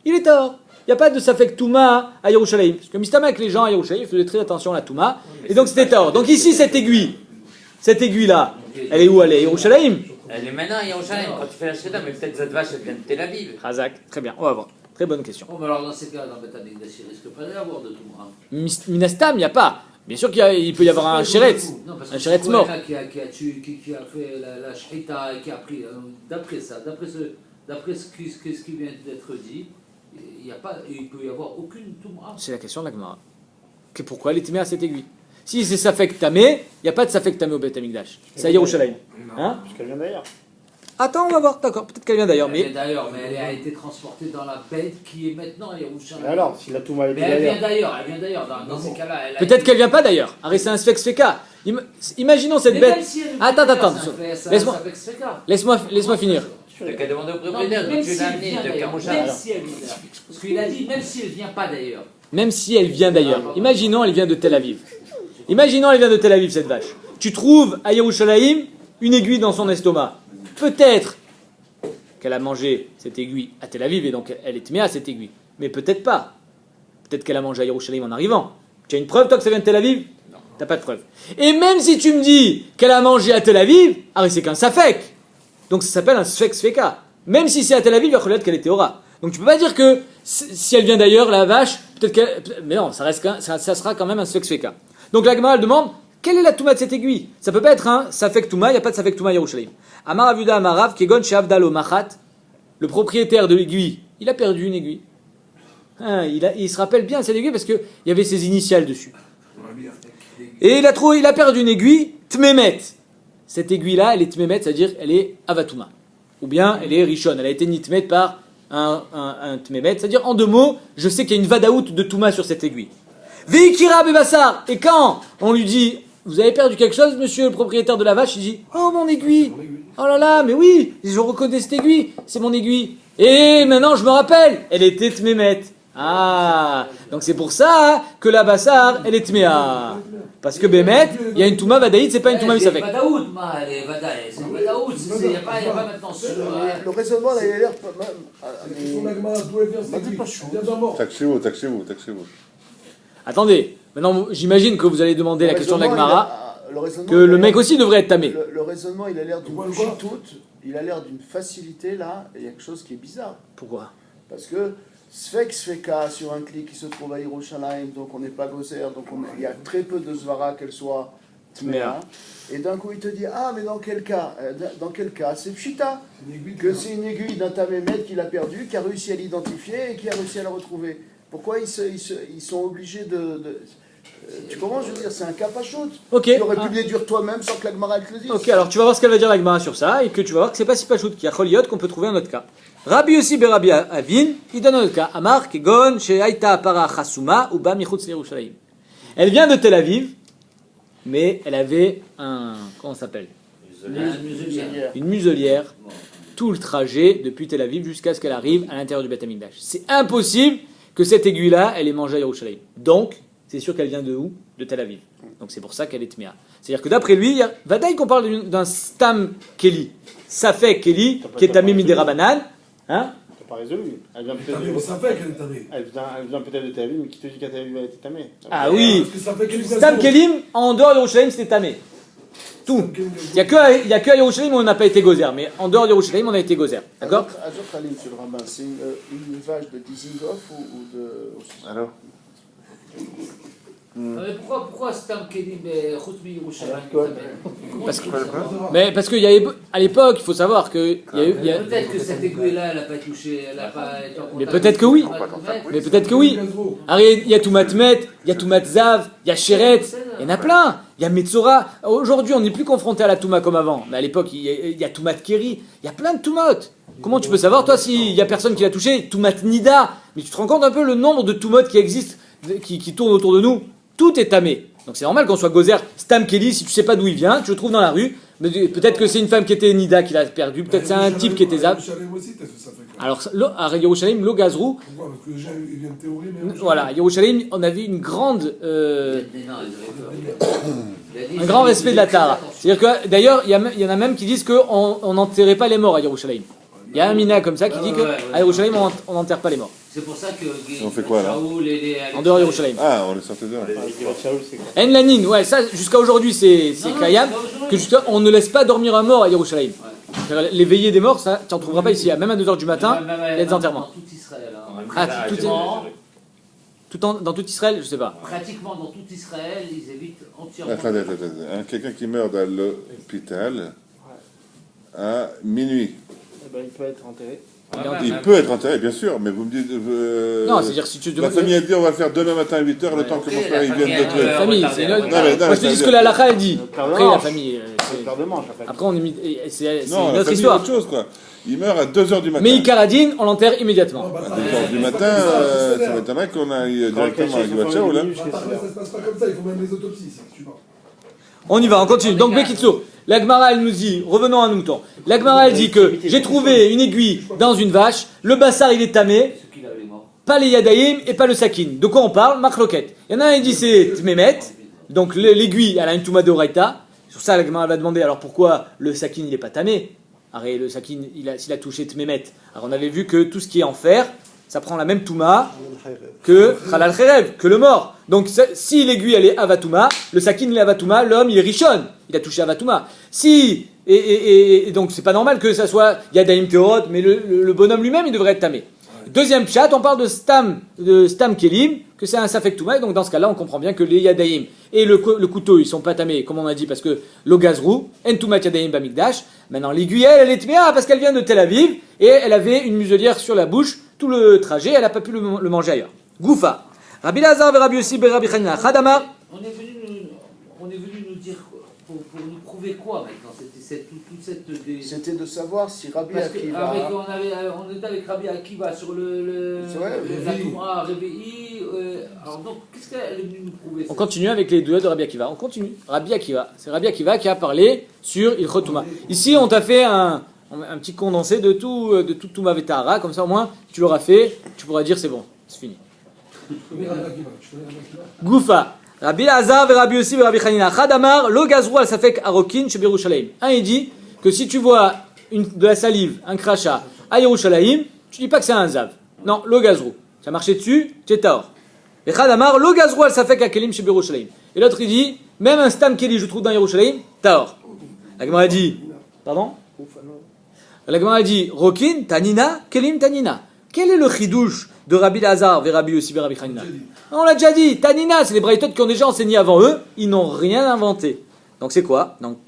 Speaker 1: il est taor. Il n'y a pas de safek touma à Yerushalayim. Parce que Mistama avec les gens à Yerushalayim faisaient très attention à la touma. Et donc c'était taor. Donc ici, cette aiguille-là, elle est où? Elle est à Yerushalayim.
Speaker 2: Elle est maintenant à Yerushalayim. Quand tu fais la Shreda, mais peut-être cette vache, elle vient de Tel Aviv.
Speaker 1: Razak, très bien, on va voir. Très bonne question.
Speaker 7: Oh, mais alors dans ces cas, dans Beth Amikdash, il risque pas d'y avoir de tout.
Speaker 1: Minastam, il n'y a pas. Bien sûr qu'il peut y avoir un chéretz. Un chéretz mort.
Speaker 7: Qui a fait la shhita et qui a pris. D'après ça, d'après ce qui vient d'être dit, il peut y avoir aucune touma.
Speaker 1: C'est la question de la Gemara. Pourquoi elle est tamée à cette aiguille? Si c'est safek tamé, il n'y a pas de safek tamé au Beth Amikdash. C'est à Yerushalayim. Hein?
Speaker 6: Puisqu'elle vient d'ailleurs.
Speaker 1: Attends, on va voir, d'accord, peut-être qu'elle vient d'ailleurs.
Speaker 7: Mais elle a été transportée dans la bête qui est maintenant à Yerushalayim.
Speaker 6: Mais alors, si la Touma
Speaker 7: Mais
Speaker 6: était
Speaker 7: elle
Speaker 6: d'ailleurs.
Speaker 7: vient d'ailleurs. Dans ces cas-là, elle a
Speaker 1: Peut-être qu'elle vient pas d'ailleurs. Arrête, c'est un sfex feka. Imaginons cette
Speaker 7: Mais
Speaker 1: bête.
Speaker 7: même si elle vient
Speaker 1: Attends.
Speaker 7: d'ailleurs, ça fait ça.
Speaker 1: Laisse-moi finir.
Speaker 2: T'as qu'à demander au
Speaker 7: Non,
Speaker 2: propriétaire
Speaker 7: même
Speaker 2: de tuer
Speaker 7: si elle
Speaker 2: l'année
Speaker 7: vient
Speaker 2: de
Speaker 7: d'ailleurs.
Speaker 2: Kamosha.
Speaker 7: Même si elle vient d'ailleurs. Parce qu'il a dit même si elle vient pas d'ailleurs.
Speaker 1: Même si elle vient d'ailleurs. Imaginons elle vient de Tel Aviv. Imaginons elle vient de Tel Aviv, cette vache. Tu trouves à Yerushalayim une aiguille dans son estomac. Peut-être qu'elle a mangé cette aiguille à Tel Aviv et donc elle est tméa à cette aiguille. Mais peut-être pas. Peut-être qu'elle a mangé à Yerushalayim en arrivant. Tu as une preuve, toi, que ça vient de Tel Aviv? Non. T'as pas de preuve. Et même si tu me dis qu'elle a mangé à Tel Aviv, c'est qu'un safek. Donc ça s'appelle un sfek sfeka. Même si c'est à Tel Aviv, il va falloir qu'elle est théora. Donc tu peux pas dire que si elle vient d'ailleurs, la vache, peut-être qu'elle... Mais non, ça sera quand même un sfek sfeka. Donc la Gemara demande, quelle est la Touma de cette aiguille? Ça peut pas être un Safek Touma, il n'y a pas de Safek Touma à Yerushalayim. Amar Avuda Amarav, Kegon Shavdalo Machat, le propriétaire de l'aiguille, il a perdu une aiguille. Hein, il se rappelle bien cette aiguille parce qu'il y avait ses initiales dessus. Et il a perdu une aiguille, Tmemet. Cette aiguille-là, elle est Tmemet, c'est-à-dire elle est Avatouma. Ou bien elle est Rishon, elle a été Nitmet par un Tmemet. C'est-à-dire, en 2 mots, je sais qu'il y a une Vadaout de Touma sur cette aiguille. Veikira Bebassar. Et quand on lui dit, vous avez perdu quelque chose, monsieur le propriétaire de la vache, il dit, oh mon aiguille. Oh là là, mais oui, je reconnais cette aiguille, c'est mon aiguille. Et maintenant, je me rappelle, elle était Tmemet. Ah, donc c'est pour ça que la Bassar, elle est Tméa. Parce que Bémet, il y a une Touma Vadaïd, c'est pas une Touma Misafek.
Speaker 7: C'est Vadaout, elle est Vadaïd. C'est Vadaout, il n'y a pas maintenant sur.
Speaker 6: Le raisonnement, là, il a l'air pas mal.
Speaker 5: Taxez-vous.
Speaker 1: Attendez, maintenant j'imagine que vous allez demander la question de la Gemara,
Speaker 6: raisonnement,
Speaker 1: que le mec aussi devrait être tamé.
Speaker 6: Le raisonnement, il a l'air d'une chitoute, il a l'air d'une facilité, là, et il y a quelque chose qui est bizarre.
Speaker 1: Pourquoi?
Speaker 6: Parce que Sfek Sfeka sur un clic qui se trouve à Yerushalayim, donc on n'est pas Gozer, donc il y a très peu de Zvara qu'elle soit Tmea. Et d'un coup il te dit, ah mais dans quel cas c'est Pshita, que c'est une aiguille d'un Tamémet qu'il a perdu, qui a réussi à l'identifier et qui a réussi à la retrouver. Pourquoi ils sont obligés de tu comprends, je veux dire, c'est un cas pas chaud.
Speaker 1: Ok.
Speaker 6: Tu aurais pu le déduire toi-même sans que la Gemara te le dise.
Speaker 1: Ok, alors tu vas voir ce qu'elle va dire la Gemara sur ça, et que tu vas voir que c'est pas si pas chaud, qu'il y a Choliot qu'on peut trouver un autre cas. Rabbi Yossi Berabi Avin, il donne un autre cas. Amar Kegon Sheaita Para Chasuma Uba Michutz Yerushalayim. Elle vient de Tel Aviv, mais elle avait comment ça s'appelle? Une muselière. Tout le trajet depuis Tel Aviv jusqu'à ce qu'elle arrive à l'intérieur du Beth Amikdash. C'est impossible que cette aiguille-là, elle ait mangé à Yerushalayim. Donc, c'est sûr qu'elle vient de où? De Tel Aviv. Donc c'est pour ça qu'elle est Tmea. C'est-à-dire que d'après lui, Vadaï qu'on parle d'un Stam Keli, Safek Keli, qui est Tamé Midera Banan. Hein?
Speaker 8: T'as pas résolu. Elle vient peut-être
Speaker 4: Tamé, mais ça fait qu'elle est tamée.
Speaker 8: Elle vient peut-être de Tel Aviv, mais qui te dit qu'à Tel Aviv elle était tamée?
Speaker 1: Ah oui,
Speaker 4: Parce que ça fait qu'elle est
Speaker 1: Stam Kelim, en dehors de Yerushalayim, c'était Tamé. Tout. Il n'y a que à Yerushalayim où on n'a pas été Gozer, mais en dehors de Yerushalayim, on a été Gozer. D'accord?
Speaker 6: Azot Khalim, monsieur le rabbin, c'est une vache de Dizengoff ou de.
Speaker 5: Alors
Speaker 7: Mais pourquoi Stam Kelim Khoutmi Yerushalayim?
Speaker 1: Parce qu'il y avait, à l'époque, il faut savoir que.
Speaker 7: Peut-être que cette aiguille-là, elle n'a pas touché, elle n'a pas été en contact.
Speaker 1: Mais peut-être que oui. Mais peut-être que oui. Il y a Toumat Met, il y a Toumat Zav, il y a Sheret, il y en a plein. Il y a Metzora. Aujourd'hui, on n'est plus confronté à la Touma comme avant. Mais à l'époque, il y a Toumat Keri. Il y a plein de Toumot. Comment tu peux savoir, toi, s'il n'y a personne qui l'a touché? Toumat Nida. Mais tu te rends compte un peu le nombre de Toumot qui existent, qui tournent autour de nous? Tout est tamé. Donc c'est normal qu'on soit Gozer. Stam Keli, si tu sais pas d'où il vient, tu le trouves dans la rue. Mais peut-être que c'est une femme qui était Nida qui l'a perdu. Peut-être c'est un type qui était Zav. Alors, à Yerushalayim, lo Gazrou.
Speaker 4: Pourquoi? Parce que les gens ils viennent théorie, mais.
Speaker 1: Voilà, à Yerushalayim, on avait une grande. Un grand respect de la Tara. C'est-à-dire que, d'ailleurs, il y en a même qui disent qu'on n'enterrait pas les morts à Yerushalayim. Il y a un mina comme ça qui dit qu'à Yerushalayim, on n'enterre pas les morts.
Speaker 7: C'est pour ça que.
Speaker 5: On fait quoi, là?
Speaker 1: En dehors de Yerushalayim.
Speaker 5: Ah, on est sorti de là.
Speaker 1: En Lanin, ouais, ça, jusqu'à aujourd'hui, c'est Kayam, que on ne laisse pas dormir un mort à Yerushalayim. Les veillées des morts, ça, tu n'en trouveras pas ici. Même à 2h du matin, il y a des enterrements.
Speaker 7: Dans tout Israël.
Speaker 1: Dans tout Israël, je sais pas.
Speaker 7: Pratiquement dans tout Israël, ils évitent entièrement.
Speaker 5: Attendez. Quelqu'un qui meurt dans l'hôpital à minuit.
Speaker 8: Eh ben, il peut être enterré.
Speaker 5: Il peut être enterré, bien sûr, mais vous me dites.
Speaker 1: Non, c'est-à-dire si tu
Speaker 5: La famille a dit on va le faire demain matin à 8h, le temps que mon frère il vienne de tuer.
Speaker 1: La famille, c'est une autre.
Speaker 5: Non, mais
Speaker 1: Moi je te dis ce que la halakha elle dit. Après la famille. Après on est mis. C'est
Speaker 5: Non,
Speaker 1: une
Speaker 5: la
Speaker 1: autre
Speaker 5: famille,
Speaker 1: histoire.
Speaker 5: autre chose, quoi. Il meurt à 2h du matin.
Speaker 1: Mais Ikaradine, on l'enterre immédiatement.
Speaker 5: À 2h du matin, ça m'étonnerait qu'on aille directement à Givatcha, là.
Speaker 4: Ça se passe pas comme ça, il faut même les autopsies, ça, tu vois.
Speaker 1: On y va, on continue. Donc Bekitso, la Gemara elle nous dit, revenons à nous temps. La Gemara elle dit que j'ai trouvé une aiguille dans une vache, le bassar il est tamé, pas les yadaïm et pas le sakin. De quoi on parle? Machloket. Il y en a un qui dit c'est Tmemet, donc l'aiguille elle a une Touma de Oraita. Sur ça la Gemara va demander alors pourquoi le sakin il est pas tamé. Arrête, le sakin s'il a touché Tmemet. Alors on avait vu que tout ce qui est en fer, ça prend la même Touma que Khalal Kherev, que le mort. Donc si l'aiguille elle est Avatouma, le sakin il est Avatouma, l'homme il est Rishon, il a touché Avatouma. Si, et donc c'est pas normal que ça soit Yadaim Teorot, mais le bonhomme lui-même il devrait être tamé. Deuxième pshat, on parle de stam kelim, que c'est un safek touma, donc dans ce cas-là, on comprend bien que les yadaïm et le couteau, ils sont pas tamés, comme on a dit, parce que le gazrou, en toumat yadaïm bamikdash. Maintenant, l'aiguillelle, elle est tméa parce qu'elle vient de Tel Aviv, et elle avait une muselière sur la bouche, tout le trajet, elle n'a pas pu le manger ailleurs. Goufa. Rabbi Lazar ve Rabbi Yossi be Rabbi Chanina. Chadamar.
Speaker 7: On est venu nous dire quoi, pour nous prouver quoi maintenant. Toute cette
Speaker 6: C'était de savoir si Rabbi
Speaker 7: Parce que
Speaker 6: Akiva.
Speaker 7: on était avec Rabbi Akiva sur la Touma, Réveillé. Alors donc, qu'est-ce qu'elle est venue nous prouver?
Speaker 1: On continue avec les deux de Rabbi Akiva. On continue. Rabbi Akiva. C'est Rabbi Akiva qui a parlé sur Ilchot Touma. Ici, on t'a fait un petit condensé de tout Touma Vetahara. Comme ça, au moins, tu l'auras fait. Tu pourras dire c'est bon, c'est fini. Goufa. Rabbi Lazar ve Rabbi Yossi ve Rabbi Chanina. Chadamar lo gazrou al safek arokin chez Yerushalayim. Un, il dit que si tu vois de la salive, un crachat à Yerushalayim, tu dis pas que c'est un zav. Non, lo gazrou. Tu as marché dessus, tu es taor. Et Chadamar lo gazrou al safek akelim chez Yerushalayim. Et l'autre, il dit même un stam keli, je trouve dans Yerushalayim, taor. La Gemara dit, pardon? La Gemara dit rokin tanina kelim tanina. Quel est le chidouche de Rabbi Lazar vers Rabbi Yossi vers Rabbi Chanina? On l'a déjà dit, Tanina, c'est les braïtot qui ont déjà enseigné avant eux, ils n'ont rien inventé. Donc c'est quoi? Donc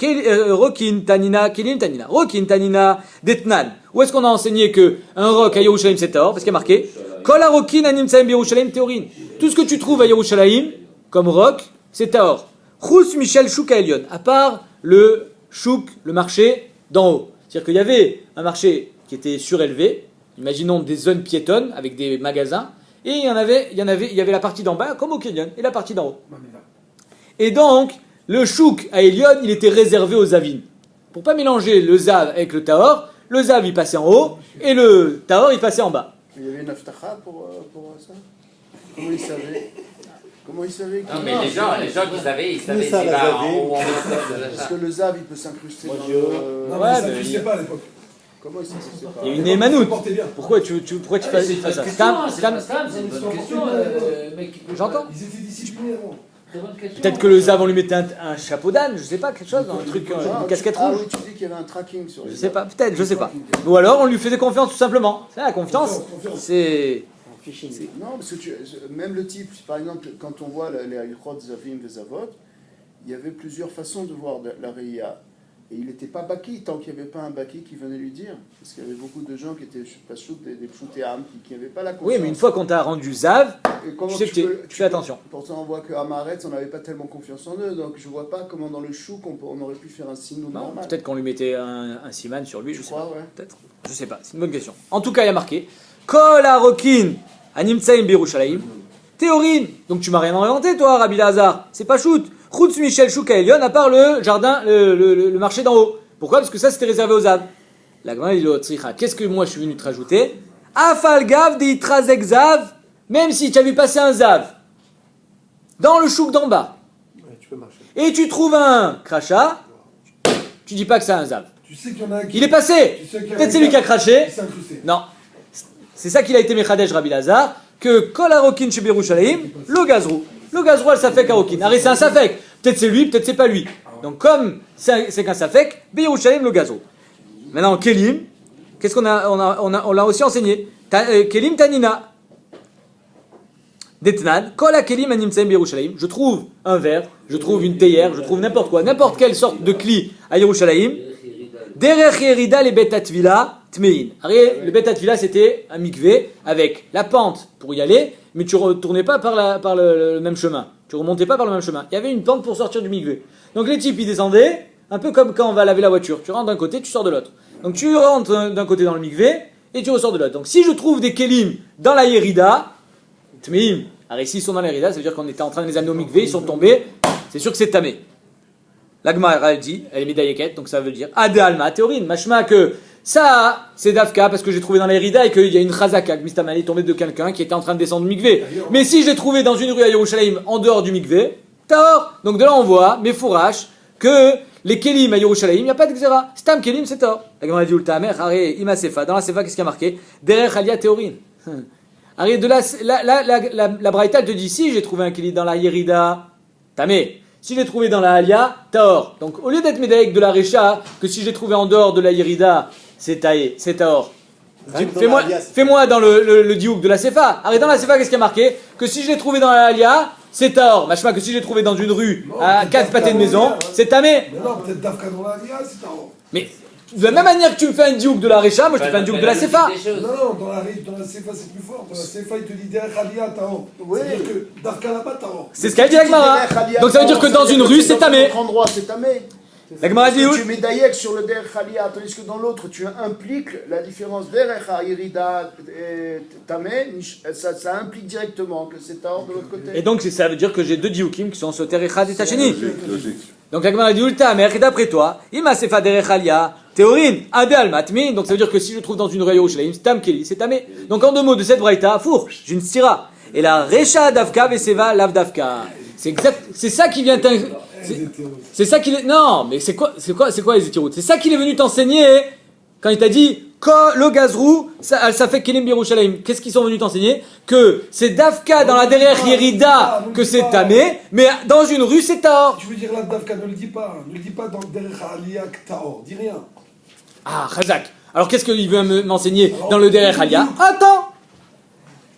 Speaker 1: Rokin, Tanina, Kelim, Tanina. Rokin, Tanina, Detnan. Où est-ce qu'on a enseigné que un roc à Yerushalayim c'est Taor? Parce qu'il y a marqué Kol Rokin Anim Tsaim Yerushalayim Théorin. Tout ce que tu trouves à Yerushalayim comme roc, c'est Taor. Chous Michel Chouk à Elion. À part le Chouk, le marché d'en haut. C'est-à-dire qu'il y avait un marché qui était surélevé. Imaginons des zones piétonnes avec des magasins. Et il y avait la partie d'en bas, comme au Kenyon, et la partie d'en haut. Et donc, le chouk à Elion, il était réservé aux zavines. Pour pas mélanger le zav avec le taor, le zav il passait en haut, et le taor il passait en bas.
Speaker 6: Il y avait une aftacha pour ça. Comment ils savaient? Comment ils savaient que...
Speaker 9: Non, mais les gens qui savaient, ils savaient
Speaker 8: ça,
Speaker 9: s'il
Speaker 8: la
Speaker 9: va en
Speaker 8: savait.
Speaker 9: haut ou en bas.
Speaker 6: Parce que le zav, il peut s'incruster dans le...
Speaker 4: Non,
Speaker 1: Ouais,
Speaker 4: mais ça
Speaker 1: mais
Speaker 4: n'existait pas à l'époque.
Speaker 6: Comment il s'incrustait pas?
Speaker 1: Il y a une émanoute.
Speaker 4: Portez bien.
Speaker 1: Pourquoi tu fais ça?
Speaker 7: C'est une bonne question, mec.
Speaker 1: J'entends.
Speaker 4: Ils étaient disciplinés avant.
Speaker 1: Peut-être que le zav, on lui mettait un chapeau d'âne, je sais pas, quelque chose, un truc, une casquette
Speaker 6: Ah
Speaker 1: rouge.
Speaker 6: oui, tu dis qu'il y avait un tracking sur les...
Speaker 1: Je sais pas, peut-être, je sais pas. Ou alors on lui faisait confiance tout simplement. C'est la confiance, c'est...
Speaker 6: Non, parce que même le type, par exemple, quand on voit les Ilchot Zavim et Zavot, il y avait plusieurs façons de voir la Reïa. Et il n'était pas baki tant qu'il n'y avait pas un baki qui venait lui dire. Parce qu'il y avait beaucoup de gens qui étaient pas chouk, des pshoutéam, qui n'avaient pas la confiance.
Speaker 1: Oui, mais une fois qu'on t'a rendu zav,
Speaker 6: Et comment
Speaker 1: tu sais que tu fais attention.
Speaker 6: Pourtant, on voit qu'à Maretz, on n'avait pas tellement confiance en eux. Donc je ne vois pas comment dans le chouk, on aurait pu faire un signe
Speaker 1: Non,
Speaker 6: normal.
Speaker 1: peut-être qu'on lui mettait un siman sur lui, je
Speaker 6: Tu
Speaker 1: sais
Speaker 6: crois,
Speaker 1: pas.
Speaker 6: ouais.
Speaker 1: Peut-être. Je sais pas, c'est une bonne question. En tout cas, il y a marqué Kol Harokin Animtsaim Birushalayim Théorine. Donc tu m'as rien inventé, toi, Rabbi Lazar. C'est pas shoot. Chutz Michel Chouk à Elion, à part le jardin, le marché d'en haut. Pourquoi? Parce que ça, c'était réservé aux Zav. La Gemara dit qu'est-ce que moi je suis venu te rajouter? Afalgav de Itrazek Zav, même si tu as vu passer un Zav dans le chouk d'en bas,
Speaker 8: Ouais, tu peux marcher.
Speaker 1: et tu trouves un crachat, tu dis pas que c'est un Zav.
Speaker 4: Tu sais qu'il y en a un qui.
Speaker 1: Il est passé.
Speaker 4: Tu sais qu'il y en a
Speaker 1: Peut-être
Speaker 4: un
Speaker 1: c'est lui qui a craché.
Speaker 4: qui s'est incrusté.
Speaker 1: Non. C'est ça qu'il a été Mechadesh Rabbi Lazar, que Kol Harokin chez Birushalayim, le gazrou. Le gazrou, elle safek Harokin. Arrête, c'est un safek. Peut-être c'est lui, peut-être c'est pas lui. Donc comme c'est qu'un safek, Birushalayim, le gazrou. Maintenant, Kelim, qu'est-ce qu'on a, on l'a aussi enseigné. Kelim Tanina. Detnan, Kol Kelim Animtsaim Birushalayim. Je trouve un verre, je trouve une théière, je trouve n'importe quoi, n'importe quelle sorte de cli à Yerushalayim. Derech Yerida les Betatvila Tmein. Le Betatvila c'était un mikvé avec la pente pour y aller, mais tu retournais pas par le même chemin. Tu remontais pas par le même chemin. Il y avait une pente pour sortir du mikvé. Donc les types ils descendaient, un peu comme quand on va laver la voiture. Tu rentres d'un côté, tu sors de l'autre. Donc tu rentres d'un côté dans le mikvé et tu ressors de l'autre. Donc si je trouve des kelim dans la Yerida, Tmeim. Alors ici ils sont dans la Yerida, ça veut dire qu'on était en train de les amener au mikvé, ils sont tombés. C'est sûr que c'est tamé. La Gemara elle dit, elle est médailleket, donc ça veut dire Ade Alma Théorine, machma que ça c'est Dafka parce que j'ai trouvé dans la Yerida et qu'il y a une Chazaka, que Mistamali est tombé de quelqu'un qui était en train de descendre du mikvé. Mais si j'ai trouvé dans une rue à Yerushalayim en dehors du mikvé, Taor. Donc de là on voit, mes fourraches, que les Kelim à Yerushalayim, il n'y a pas de Xera. Stam Kelim c'est Taor. La Gemara dit Ultamer, Are Ima Sefa. Dans la Sefa, qu'est-ce qu'il y a marqué? Derech Alia Théorine. De la Braïta te dit si j'ai trouvé un Kelim dans la Yerida, Tamé. Si je l'ai trouvé dans la Alia, Taor. Donc au lieu d'être médaillé de la Recha, que si j'ai trouvé en dehors de la Yerida, c'est Taor. Fais-moi dans le diouk de la Sefa. Arrête, dans la Sefa, qu'est-ce qui a marqué? Que si je l'ai trouvé dans la Alia, c'est Taor. Machma, que si je l'ai trouvé dans une rue à 4 pâtés de maison, c'est Tamé.
Speaker 4: Mais non, peut-être Dafka dans la Lia, c'est Taor.
Speaker 1: Mais de la même manière que tu me fais un diouk de la Recha, moi je te fais un diouk de la Sefa.
Speaker 4: Non, dans la Sefa, c'est plus fort. Dans la Sefa, il te dit derrière Alia, Taor.
Speaker 6: Oui.
Speaker 4: C'est-à-dire que Dafka là-bas, Taor.
Speaker 1: C'est ce qu'a dit la Gemara. Donc ça veut dire que dans une rue, c'est Tamé.
Speaker 6: Dans un autre endroit, c'est Tamé.
Speaker 1: La Gemara dit où?
Speaker 6: Tu mets Dayek sur le Der Khalia, tandis que dans l'autre, tu impliques la différence Der Irida et Tamé, ça implique directement que c'est Taor de l'autre côté.
Speaker 1: Et donc ça veut dire que j'ai deux dioukim qui sont Soter Echad et Tacheni.
Speaker 5: Logique.
Speaker 1: Donc la Gemara dit Ulta, mais d'après toi, Ima Sefa Der Echalia, Théorine, Ade al Matmi. Donc ça veut dire que si je trouve dans une rue Yerushalayim, Stam Keli, c'est Tamé. Donc en deux mots de cette braïta, four, j'ai une stira. Et la Recha Davka Veseva Lav Davka. C'est ça qui vient c'est ça qu'il est. Non, mais c'est quoi les étiroutes? C'est ça qu'il est venu t'enseigner quand il t'a dit le gazrou, ça fait Kelim Birushalayim. Qu'est-ce qu'ils sont venus t'enseigner? Que c'est Dafka dans la derrière Yerida que c'est Tamé, mais dans une rue c'est Taor.
Speaker 4: Tu veux dire la Dafka, ne le dis pas. Ne le dis pas dans derrière Alia, Taor. Dis rien.
Speaker 1: Ah, Khazak. Alors qu'est-ce qu'il veut m'enseigner dans le derrière Alia? Attends.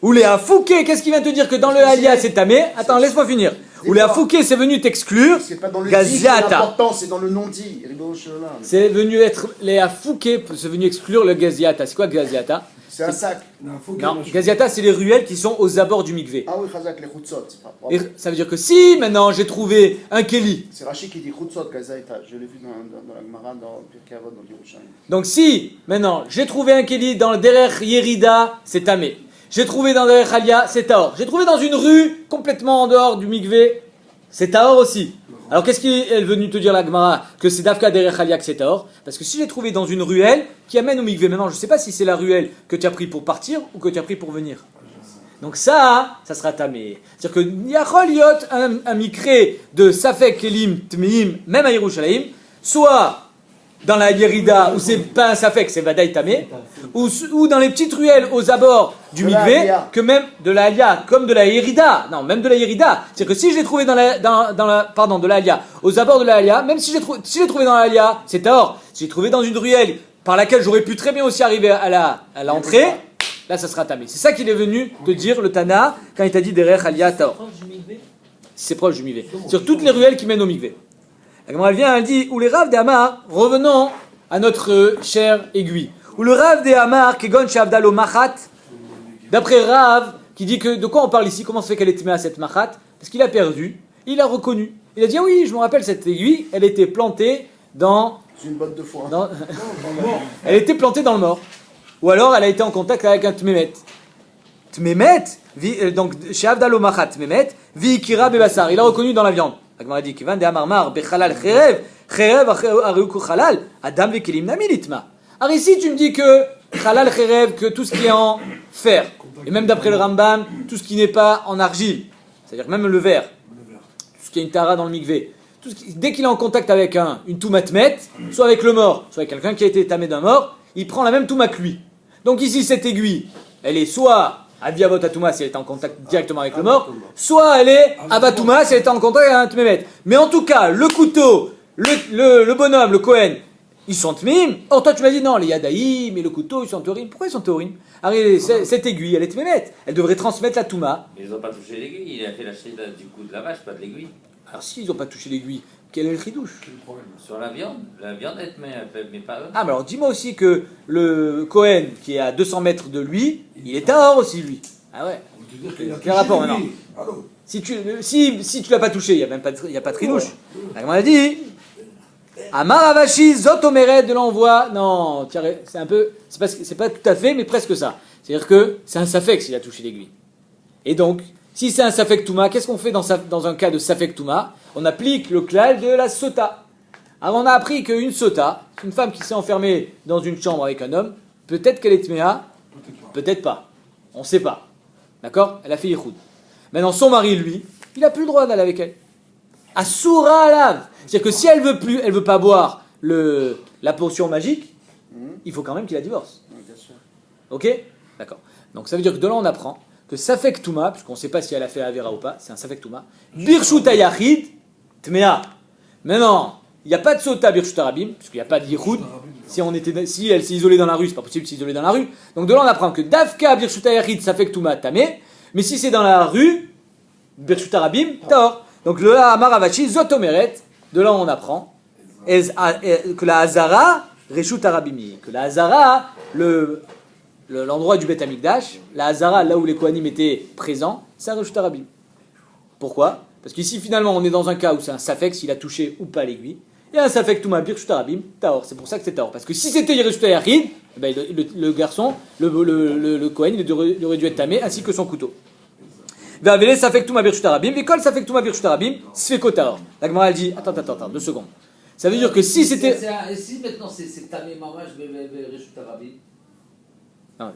Speaker 1: Ou les Fouquet, qu'est-ce qu'il vient te dire que dans le Alia c'est Tamé? Attends, laisse-moi finir. Ou les Fouquet, c'est venu t'exclure.
Speaker 6: C'est pas dans le dit,
Speaker 1: Gaziata.
Speaker 6: c'est important, c'est dans le non-dit.
Speaker 1: C'est venu être les Fouquet, c'est venu exclure le Gaziata. C'est quoi Gaziata?
Speaker 6: C'est un sac.
Speaker 1: Non, Gaziata, c'est les ruelles qui sont aux abords du mikvé.
Speaker 6: Ah oui, Khazak, les Khutzot, c'est pas
Speaker 1: Et ça veut dire que si maintenant j'ai trouvé un Keli,
Speaker 6: c'est Rachid qui dit Khutzot, Gazaita. Je l'ai vu dans la Gemara, dans Pirkei Avot, dans Yerushalayim.
Speaker 1: donc si maintenant j'ai trouvé un Keli dans le derrière Yerida, c'est Tamé. J'ai trouvé dans le derrière Alia, c'est Taor. J'ai trouvé dans une rue complètement en dehors du mikvé, c'est Taor aussi. Alors qu'est-ce qu'elle est venue te dire la Gemara? Que c'est Dafka derrière Alia que c'est Taor. Parce que si j'ai trouvé dans une ruelle qui amène au mikvé, maintenant je ne sais pas si c'est la ruelle que tu as pris pour partir ou que tu as pris pour venir. Donc ça sera Tamé. C'est-à-dire que Yachol Yot, un mikré de Safek Kelim Tmeim, même à Yerushalayim, soit dans la Yerida où c'est pas un Safek, c'est Vadaï Tamé, ou dans les petites ruelles aux abords du mikvé, que même de la Alia, comme de la Yerida, non, même de la Yerida. C'est-à-dire que si je l'ai trouvé de la Alia, aux abords de la Alia, même si je l'ai trouvé dans la Alia, c'est Taor. Si j'ai trouvé dans une ruelle par laquelle j'aurais pu très bien aussi arriver à l'entrée, là ça sera Tamé. C'est ça qu'il est venu te dire, le Tana, quand il t'a dit derrière Alia Taor. C'est proche du mikvé. Sur toutes les ruelles qui mènent au mikvé. La Gemara vient, elle dit, ou les Rav des Hamar, revenons à notre cher aiguille. Ou le Rav des Hamar, Kegon Shavdalo Machat, d'après Rav, qui dit que, de quoi on parle ici, comment se fait qu'elle est à cette Machat? Parce qu'il a perdu, il a reconnu. Il a dit, ah oui, je me rappelle cette aiguille, elle était plantée dans...
Speaker 6: C'est une botte de foin.
Speaker 1: Elle était plantée dans le mort. Ou alors, elle a été en contact avec un Tmemet. Tmemet, donc, chez Avdalo Machat Tmemet, Vikira Bebassar, il a reconnu dans la viande. La Gemara dit Kivan de Amarmar bechalal cherev areuku chalal adam vekelim nami litma. Alors ici tu me dis que chalal cherev, que tout ce qui est en fer, et même d'après le Rambam, tout ce qui n'est pas en argile, c'est-à-dire même le verre, tout ce qui est une tara dans le mikvé, dès qu'il est en contact avec une toumatmet, soit avec le mort, soit avec quelqu'un qui a été tamé d'un mort, il prend la même touma que lui. Donc ici cette aiguille, elle est soit Aviavot Atouma si elle est en contact directement avec le mort, soit elle est Avatouma si elle est en contact avec un Tmémet. Mais en tout cas, le couteau, le bonhomme, le Kohen, ils sont Tmim. Or toi tu m'as dit non, les Yadaïm et le couteau ils sont Théorim. Pourquoi ils sont Théorim? Cette aiguille, elle est Tmémet. Elle devrait transmettre la Touma.
Speaker 9: Mais ils n'ont pas touché l'aiguille, il a fait la chéda du coup de la vache, pas de l'aiguille.
Speaker 1: Alors s'ils n'ont pas touché l'aiguille, quel est le chidouche?
Speaker 9: Sur la viande est mais pas eux.
Speaker 1: Ah mais alors dis-moi aussi que le Kohen qui est à 200 mètres de lui, il est Tahor aussi lui. Ah ouais. Quel rapport maintenant? Si tu l'as pas touché, il y a même pas de tridouche. On a dit Amar Avashi Zotomeret de l'envoi. Non, c'est pas tout à fait, mais presque ça. C'est-à-dire que c'est un safek s'il a touché l'aiguille. Et donc, si c'est un safek touma, qu'est-ce qu'on fait dans un cas de safek touma? On applique le klal de la sota. Alors on a appris qu'une sota, une femme qui s'est enfermée dans une chambre avec un homme, peut-être qu'elle est tméa, peut-être pas. On ne sait pas. D'accord? Elle a fait yichoud. Maintenant son mari, lui, il n'a plus le droit d'aller avec elle. Asura alav. C'est-à-dire que si elle veut pas boire la potion magique, il faut quand même qu'il la divorce. Ok? D'accord. Donc ça veut dire que de là on apprend que Safek Touma, puisqu'on ne sait pas si elle a fait Avera ou pas, c'est un Safek Touma, Birshut Ayachid, Tmea. Maintenant, il n'y a pas de sota birshut arabim, parce qu'il n'y a pas de yichud. Si elle s'est isolée dans la rue, c'est pas possible de s'isoler dans la rue. Donc de là on apprend que dafka birshut ayachid ça fait que tuma tamé, mais si c'est dans la rue, birshut arabim tahor. Donc le amar avachi zotomeret, de là on apprend que la hazara reshut arabimi, que la hazara l'endroit du Beth Amikdash, la hazara là où les kohanim étaient présents, c'est un reshut arabim. Pourquoi? Parce qu'ici finalement on est dans un cas où c'est un safek s'il a touché ou pas l'aiguille. Il y a un safek touma birshut arabim, tahor. C'est pour ça que c'est tahor. Parce que si c'était yereshut ayachid, ben le garçon, le kohen, il aurait dû être tamé ainsi que son couteau. Ve'avele safek touma birshut arabim, ve'kol safek touma birshut arabim, sfeko tahor. La Gemara elle dit attends, 2 secondes. Ça veut dire que si c'était.
Speaker 7: Et si maintenant c'est tamé mamash birshut arabim.
Speaker 1: Non,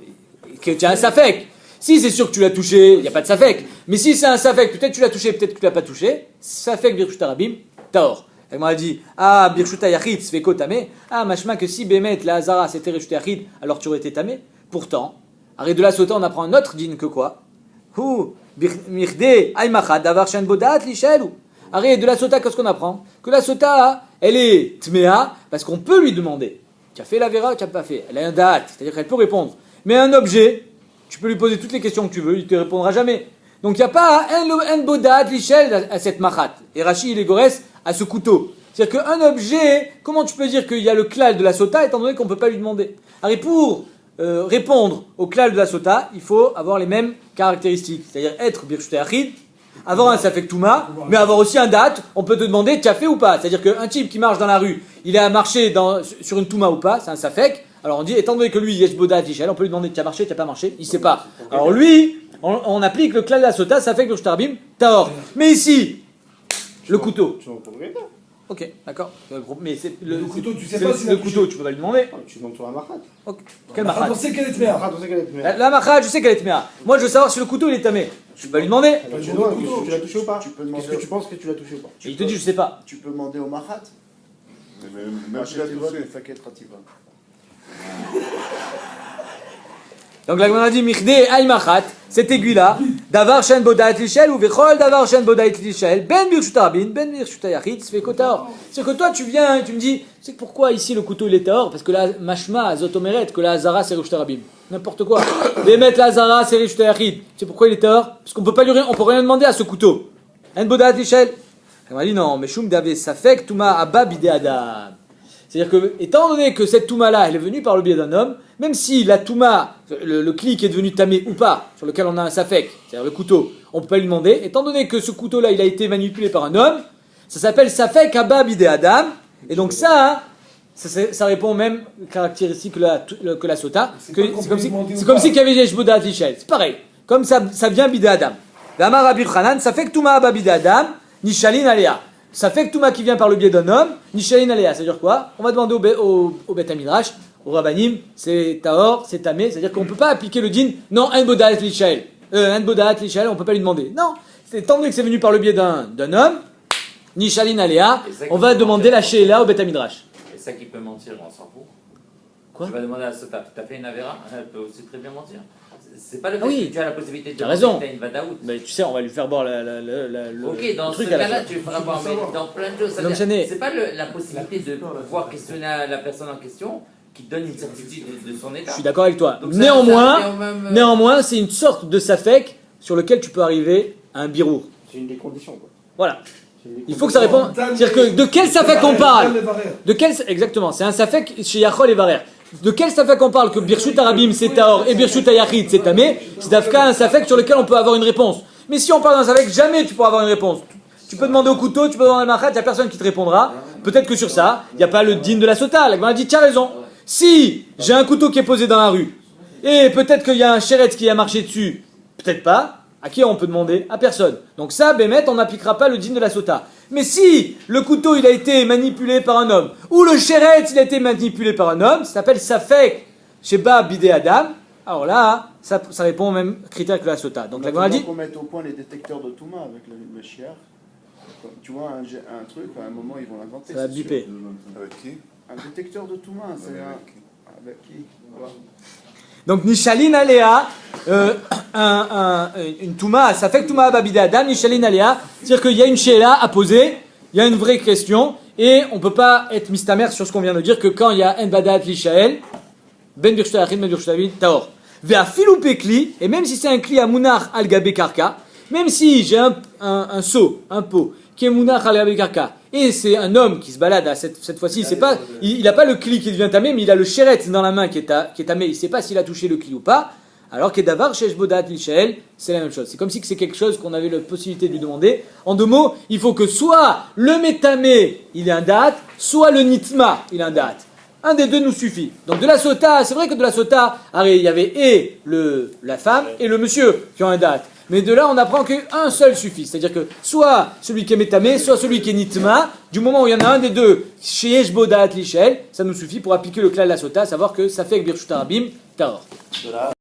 Speaker 1: que tu as un safek. Si c'est sûr que tu l'as touché, il n'y a pas de safek. Mais si c'est un safek, peut-être tu l'as touché, peut-être que tu l'as pas touché. Safek birshut arabim, tahor. Elle m'a dit birshut ayachid sfeko tamé. Machma que si Bémet la hazara c'était reshut ayachid, alors tu aurais été tamé. Pourtant, arrête de la sota, on apprend un autre din que quoi? Mirde aymachad davar shen bodat lishelu. Arrête de la sota, qu'est-ce qu'on apprend? Que la sota, elle est tmea parce qu'on peut lui demander. Tu as fait la vera ou tu n'as pas fait? Elle a un date, c'est-à-dire qu'elle peut répondre. Mais un objet, tu peux lui poser toutes les questions que tu veux, il ne te répondra jamais. Donc il n'y a pas un bodat lishel à cette machat. Et Rashi il est gores à ce couteau. C'est-à-dire qu'un objet, comment tu peux dire qu'il y a le klal de la sota étant donné qu'on ne peut pas lui demander? Alors pour répondre au klal de la sota, il faut avoir les mêmes caractéristiques. C'est-à-dire être birshut ayachid, avoir un safek touma, mais avoir aussi un date, on peut te demander tu as fait ou pas. C'est-à-dire qu'un type qui marche dans la rue, il a marché sur une touma ou pas, c'est un safek. Alors on dit, étant donné que lui, yesh bodat lishel, on peut lui demander tu as marché, tu n'as pas marché, il ne sait pas. Alors lui, on applique le klal de la sota, safek birshut arabim, tahor. Mais ici, le couteau.
Speaker 8: Tu vas retourner là.
Speaker 1: Ok, d'accord. Mais c'est
Speaker 4: Le couteau, tu sais
Speaker 1: c'est
Speaker 4: pas s'il a
Speaker 1: le couteau, tu peux pas lui demander.
Speaker 8: Tu demandes sur un machat.
Speaker 1: Ok. Quel
Speaker 4: Ah,
Speaker 1: machat?
Speaker 4: on sait qu'elle est tmea.
Speaker 8: Machat, on sait qu'elle est première.
Speaker 1: La machat, je sais qu'elle est tmea. Moi, je veux savoir si le couteau il est tamé. Je peux pas lui demander.
Speaker 8: Tu demandes est-ce que tu l'as touché ou pas?
Speaker 6: Tu peux
Speaker 8: Est-ce
Speaker 6: demander
Speaker 8: que tu penses que tu l'as touché ou pas?
Speaker 1: Et il te dit je sais pas.
Speaker 6: Tu peux demander au Mahat.
Speaker 5: Même si la touché.
Speaker 6: Faket Rativa.
Speaker 1: Donc la Gemara dit Michde ay machat, cette aiguille-là, davar shen bodat lishel ou vechol davar shen bodat lishel, ben birshut arabin, ben birshut ayachid, sfeko tahor. C'est-à-dire que toi tu viens et tu me dis, c'est pourquoi ici le couteau il est tahor? Parce que la mashma azotomeret, que la hazara c'est reshut arabim. N'importe quoi. Les mettre la hazara c'est reshut ayachid. C'est pourquoi il est tahor? Parce qu'on peut pas on peut rien demander à ce couteau. En bodat lishel. Elle m'a dit non, mais shum dave safek tuma abba bide adam. C'est-à-dire que, étant donné que cette touma-là, elle est venue par le biais d'un homme, même si la touma, le clic est devenu tamé ou pas, sur lequel on a un safek, c'est-à-dire le couteau, on ne peut pas lui demander, étant donné que ce couteau-là, il a été manipulé par un homme, ça s'appelle safek abba bide adam, et donc ça répond aux mêmes caractéristiques que la sota, c'est comme si qu'il y avait des jbodat lishel, c'est pareil, comme ça vient bide adam. L'amar Rabbi Chanan, safek touma abba bide adam, nishalin alea. Ça fait que Touma qui vient par le biais d'un homme, Nishalin Alea, c'est-à-dire quoi? On va demander au Beth Midrash, au Rabbanim, c'est Tahor, c'est Tamé, c'est-à-dire qu'on ne peut pas appliquer le din, non, Un Bodat Lishael, on ne peut pas lui demander. Non, étant donné que c'est venu par le biais d'un homme, Nishalin Alea, on va demander la Sheila au Beth Midrash.
Speaker 9: Et ça qui peut mentir, on s'en fout.
Speaker 1: Quoi?
Speaker 9: Tu vas demander à Sota, tu as fait une Avera, elle peut aussi très bien mentir. C'est pas le fait
Speaker 1: oui.
Speaker 9: que tu as la possibilité de
Speaker 1: T'as raison.
Speaker 9: tu as une Vadaout.
Speaker 1: Mais tu sais, on va lui faire boire
Speaker 9: Ok, dans
Speaker 1: le
Speaker 9: ce
Speaker 1: truc à la
Speaker 9: cas-là,
Speaker 1: fois.
Speaker 9: tu feras boire, mais dans plein de choses.
Speaker 1: Donc,
Speaker 9: C'est pas la possibilité de pouvoir questionner la personne en question qui te donne une certitude de son état.
Speaker 1: Je suis d'accord avec toi.
Speaker 9: Donc,
Speaker 1: Néanmoins, c'est une sorte de safek sur lequel tu peux arriver à un birour.
Speaker 8: C'est une des conditions, quoi.
Speaker 1: Voilà. Il faut que ça réponde. C'est-à-dire que de quel safek on parle? Exactement, c'est un safek chez Yachol et Varer. De quel safek on parle que birshut arabim c'est tahor et birshut ayachid c'est tamé? C'est d'Afka un safek sur lequel on peut avoir une réponse. Mais si on parle d'un safek, jamais tu pourras avoir une réponse. Tu peux demander au couteau, tu peux demander à machat, il n'y a personne qui te répondra. Peut-être que sur ça, il n'y a pas le din de la sota. La Gemara dit, tu as raison. Si j'ai un couteau qui est posé dans la rue, et peut-être qu'il y a un chéret qui a marché dessus, peut-être pas, à qui on peut demander? À personne. Donc ça, Bémet, on n'appliquera pas le din de la sota. Mais si le couteau il a été manipulé par un homme, ou le chéret il a été manipulé par un homme, ça s'appelle safek sheba bide adam, alors là, ça répond au même critère que la sota. Donc la Gemara dit...
Speaker 6: qu'on mette au point les détecteurs de Touma avec le chiard. Tu vois, un truc, à un moment ils vont l'inventer.
Speaker 1: Ça va biper.
Speaker 5: Avec qui?
Speaker 6: Un détecteur de Touma, c'est avec qui? Voilà.
Speaker 1: Donc Nishalin Alea, une Touma, ça fait que Touma Babida Adam, Nishalin Alea, c'est-à-dire qu'il y a une Sheila à poser, il y a une vraie question, Et on ne peut pas être mistamer sur ce qu'on vient de dire, que quand il y a en badat l'ishael, ben birshta achid, ben birshta vid, taor. Vea filoupe kli, et même si c'est un kli à mounar al gabe karka, même si j'ai un seau, un pot, qui est mounar al gabe karka, et c'est un homme qui se balade, cette fois-ci, il n'a pas le kli qui devient tamé, mais il a le chéret dans la main qui est tamé, il ne sait pas s'il a touché le kli ou pas, alors que davar shesh bodat l'ishael, c'est la même chose. C'est comme si c'est quelque chose qu'on avait la possibilité de lui demander. En 2 mots, il faut que soit le métamé, il est un date, soit le nitma, il est un date. Un des deux nous suffit. Donc de la sota, c'est vrai que de la sota, il y avait et la femme et le monsieur qui ont un date. Mais de là, on apprend qu'un seul suffit. C'est-à-dire que soit celui qui est métamé, soit celui qui est nitma, du moment où il y en a un des deux, chez Eshbodat l'ishel, ça nous suffit pour appliquer le clan de la sota, savoir que ça fait que Birshut Arabim, Taor.